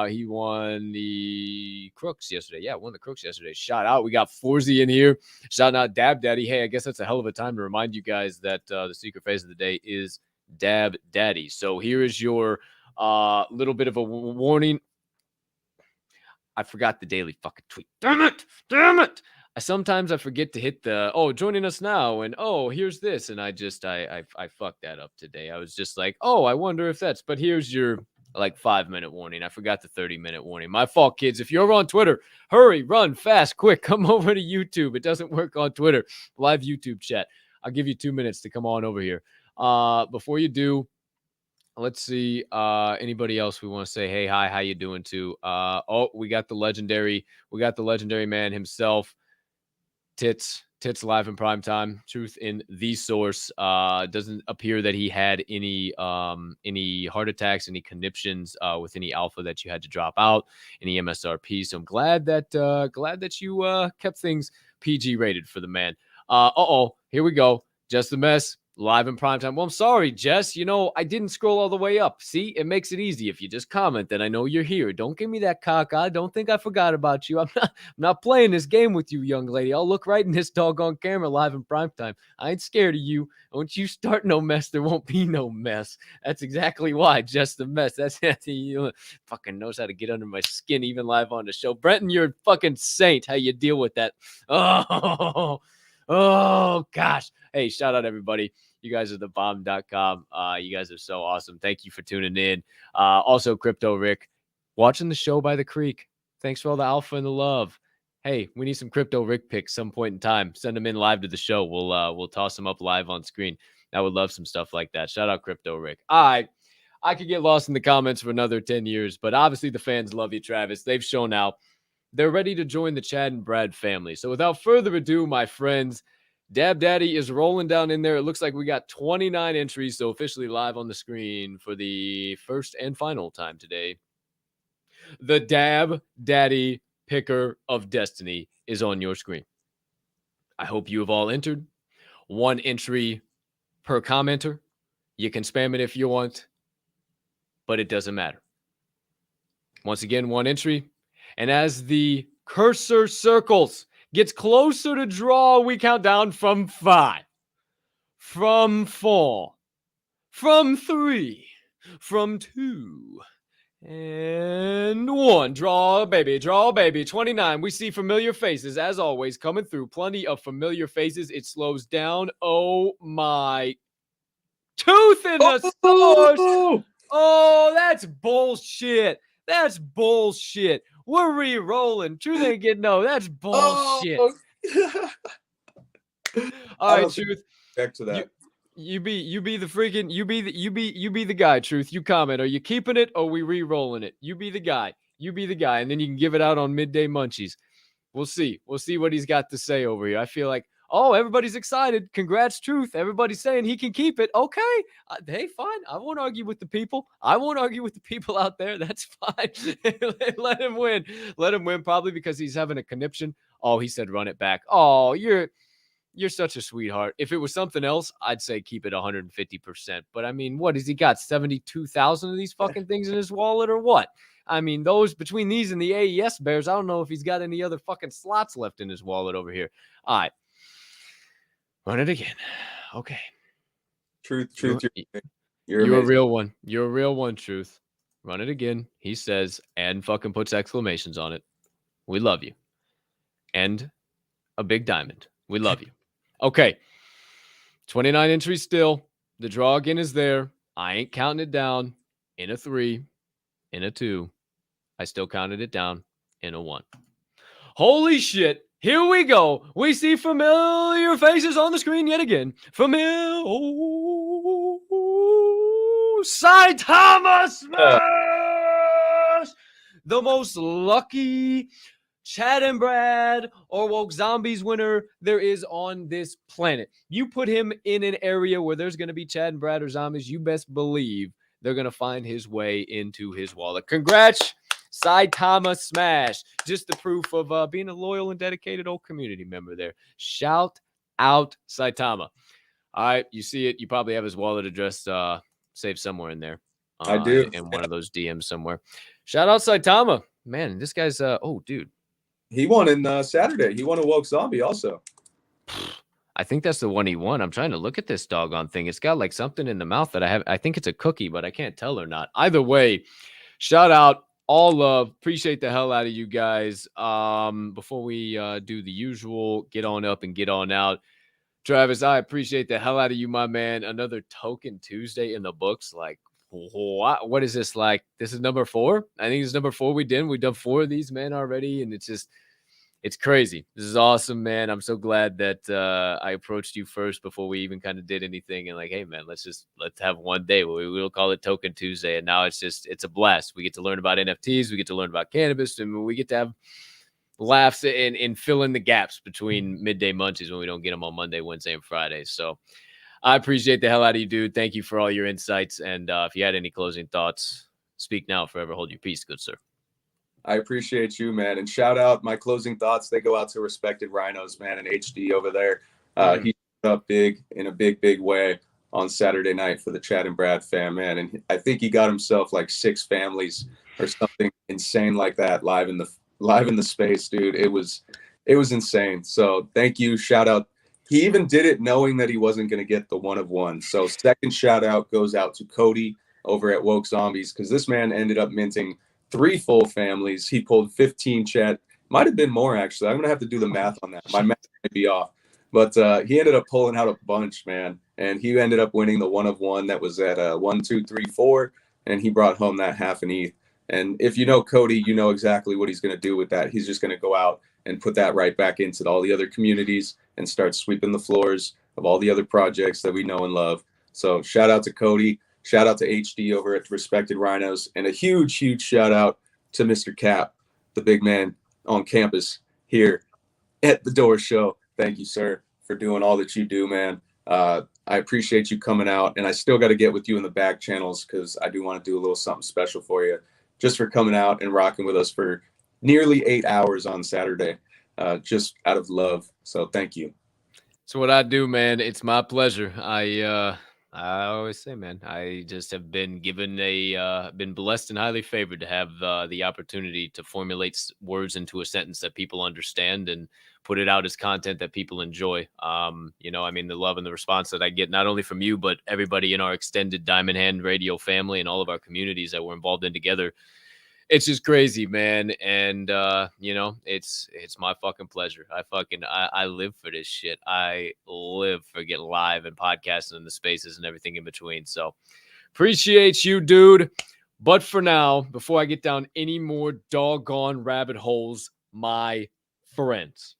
He won the Crooks yesterday. Yeah, won the Crooks yesterday. Shout out. We got Forzy in here. Shout out Dab Daddy. Hey, I guess that's a hell of a time to remind you guys that the secret phrase of the day is Dab Daddy. So here is your little bit of a warning. I forgot the daily fucking tweet. Damn it. Sometimes I forget to hit the, joining us now. And, here's this. And I fucked that up today. I was just like, I wonder if that's, but here's your 5-minute warning. I forgot the 30-minute warning. My fault, kids. If you're on Twitter, hurry, run, fast, quick. Come over to YouTube. It doesn't work on Twitter. Live YouTube chat. I'll give you 2 minutes to come on over here. Before you do, let's see. Anybody else we want to say, hey, hi, how you doing too? We got the legendary man himself. Tits live in prime time. Truth in the source. Doesn't appear that he had any heart attacks, any conniptions with any alpha that you had to drop out, any MSRP. So I'm glad that you kept things PG rated for the man. Here we go. Just a mess. Live in prime time. Well, I'm sorry, Jess. I didn't scroll all the way up. See, it makes it easy. If you just comment, then I know you're here. Don't give me that cock eye. Don't think I forgot about you. I'm not playing this game with you, young lady. I'll look right in this doggone camera live in prime time. I ain't scared of you. Once you start no mess, there won't be no mess. That's exactly why. Just a mess. That's he fucking knows how to get under my skin, even live on the show. Brenton, you're a fucking saint. How you deal with that? Oh gosh. Hey, shout out everybody. You guys are the bomb.com. You guys are so awesome. Thank you for tuning in. Also, Crypto Rick, watching the show by the creek. Thanks for all the alpha and the love. Hey, we need some Crypto Rick pics some point in time. Send them in live to the show. We'll toss them up live on screen. I would love some stuff like that. Shout out Crypto Rick. I could get lost in the comments for another 10 years, but obviously the fans love you, Travis. They've shown out. They're ready to join the Chad and Brad family. So without further ado, my friends, Dab Daddy is rolling down in there. It looks like we got 29 entries, so officially live on the screen for the first and final time today. The Dab Daddy Picker of Destiny is on your screen. I hope you have all entered. 1 entry per commenter. You can spam it if you want, but it doesn't matter. Once again, 1 entry. And as the cursor circles, gets closer to draw, we count down from 5, from 4, from 3, from 2, and 1. Draw, baby. 29. We see familiar faces, as always, coming through. Plenty of familiar faces. It slows down. Oh, my. Tooth in the source. Oh, that's bullshit. We're re-rolling. Truth ain't getting no. That's bullshit. All right, Truth. Back to that. You be the guy, Truth. You comment. Are you keeping it or are we re-rolling it? You be the guy. And then you can give it out on Midday Munchies. We'll see what he's got to say over here. I feel like Oh, everybody's excited. Congrats, Truth. Everybody's saying he can keep it. Okay. Hey, fine. I won't argue with the people. I won't argue with the people out there. That's fine. Let him win. Let him win, probably because he's having a conniption. Oh, he said run it back. Oh, you're such a sweetheart. If it was something else, I'd say keep it 150%. But I mean, what has he got? 72,000 of these fucking things in his wallet or what? I mean, those between these and the AES Bears, I don't know if he's got any other fucking slots left in his wallet over here. All right. Run it again. Okay. Truth. You're a real one. You're a real one, Truth. Run it again. He says, and fucking puts exclamations on it. We love you. And a big diamond. We love you. Okay. 29 entries still. The draw again is there. I ain't counting it down in a 3, in a 2. I still counted it down in a 1. Holy shit. Here we go. We see familiar faces on the screen yet again. Saitama Smash! The most lucky Chad and Brad or Woke Zombies winner there is on this planet. You put him in an area where there's going to be Chad and Brad or zombies, you best believe they're going to find his way into his wallet. Congrats, Saitama Smash. Just the proof of being a loyal and dedicated old community member there. Shout out Saitama. All right, you see it. You probably have his wallet address saved somewhere in there. I do. In one of those DMs somewhere. Shout out Saitama. Man, this guy's, oh, dude. He won in Saturday. He won a Woke Zombie also. I think that's the one he won. I'm trying to look at this doggone thing. It's got like something in the mouth that I think it's a cookie, but I can't tell or not. Either way, shout out, all love. Appreciate the hell out of you guys. Before we do the usual, get on up and get on out. Travis, I appreciate the hell out of you, my man. Another Tokin Tuesday in the books. Like, what is this like? This is number 4. I think it's number 4 we did. We've done 4 of these, man, already. And it's crazy. This is awesome, man. I'm so glad that I approached you first before we even kind of did anything. And like, hey, man, let's have one day. We'll call it Tokin Tuesday. And now it's a blast. We get to learn about NFTs. We get to learn about cannabis. And we get to have laughs and fill in the gaps between midday munchies when we don't get them on Monday, Wednesday, and Friday. So I appreciate the hell out of you, dude. Thank you for all your insights. And if you had any closing thoughts, speak now, forever hold your peace, good sir. I appreciate you, man. And shout out, my closing thoughts, they go out to Respected Rhinos, man, and HD over there. He showed up big in a big way on Saturday night for the Chad and Brad fam, man. And I think he got himself like 6 families or something insane like that live in the space, dude. It was insane. So thank you. Shout out. He even did it knowing that he wasn't going to get the 1 of 1. So second shout out goes out to Cody over at Woke Zombies, because this man ended up minting 3 full families. He pulled 15 chat. Might have been more, actually. I'm going to have to do the math on that. My math might be off. But he ended up pulling out a bunch, man. And he ended up winning the 1 of 1 that was at 1, 2, 3, 4. And he brought home that half an ETH. And if you know Cody, you know exactly what he's going to do with that. He's just going to go out and put that right back into all the other communities and start sweeping the floors of all the other projects that we know and love. So shout out to Cody. Shout out to HD over at Respected Rhinos. And a huge shout out to Mr. Cap, the big man on campus here at the Door Show. Thank you, sir, for doing all that you do, man. I appreciate you coming out. And I still got to get with you in the back channels, because I do want to do a little something special for you, just for coming out and rocking with us for nearly 8 hours on Saturday, just out of love. So thank you. So what I do, man, it's my pleasure. I always say, man, I just have been given been blessed and highly favored to have the opportunity to formulate words into a sentence that people understand and put it out as content that people enjoy. I mean, the love and the response that I get, not only from you, but everybody in our extended Diamond Hand Radio family and all of our communities that we're involved in together. It's just crazy, man. And, it's my fucking pleasure. I live for this shit. I live for getting live and podcasting in the spaces and everything in between. So appreciate you, dude. But for now, before I get down any more doggone rabbit holes, my friends,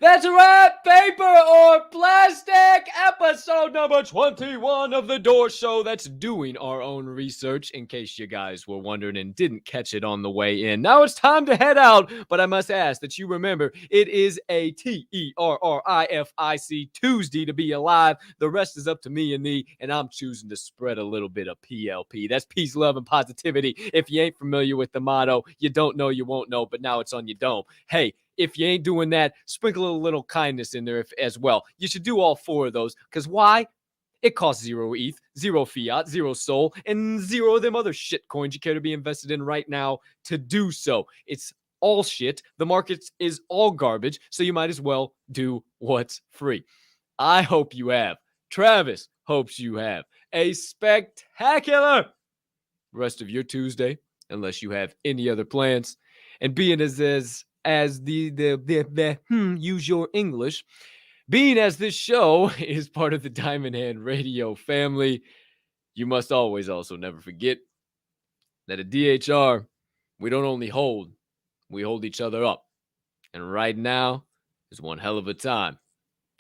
That's a wrap, paper or plastic, episode number 21 of The Door Show. That's doing our own research, in case you guys were wondering and didn't catch it on the way in. Now it's time to head out, but I must ask that you remember it is a TERRIFIC Tuesday to be alive. The rest is up to me and thee, and I'm choosing to spread a little bit of PLP. That's peace, love, and positivity. If you ain't familiar with the motto, you don't know, you won't know, but now it's on your dome. Hey, if you ain't doing that, sprinkle a little kindness in there as well. You should do all four of those, because why? It costs 0 ETH, 0 fiat, 0 soul, and 0 of them other shit coins you care to be invested in right now to do so. It's all shit. The market is all garbage, so you might as well do what's free. I hope you have. Travis hopes you have a spectacular rest of your Tuesday, unless you have any other plans. And being as use your English, being as this show is part of the Diamond Hand Radio family, you must always also never forget that at DHR, we don't only hold, we hold each other up. And right now is one hell of a time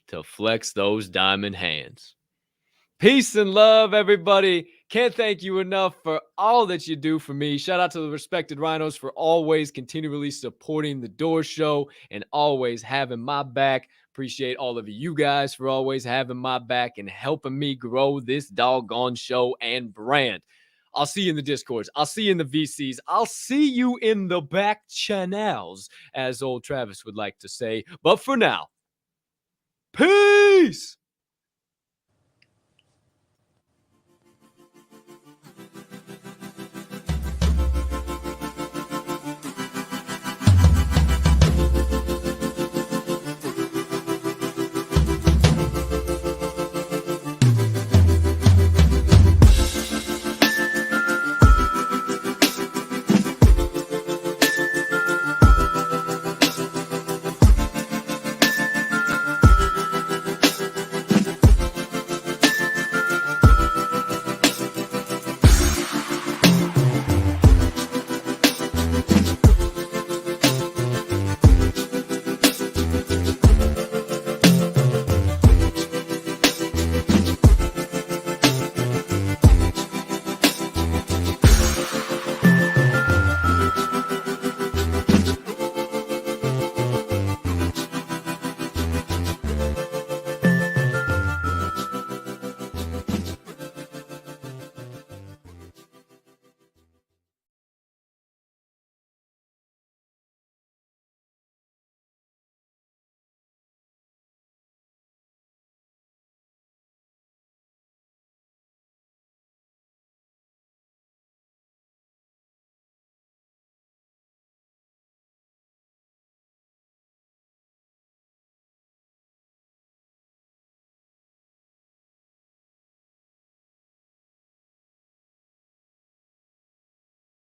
to flex those diamond hands. Peace and love, everybody. Can't thank you enough for all that you do for me. Shout out to the respected rhinos for always continually supporting the Door Show and always having my back. Appreciate all of you guys for always having my back and helping me grow this doggone show and brand. I'll see you in the Discords. I'll see you in the VCs. I'll see you in the back channels, as old Travis would like to say. But for now, peace!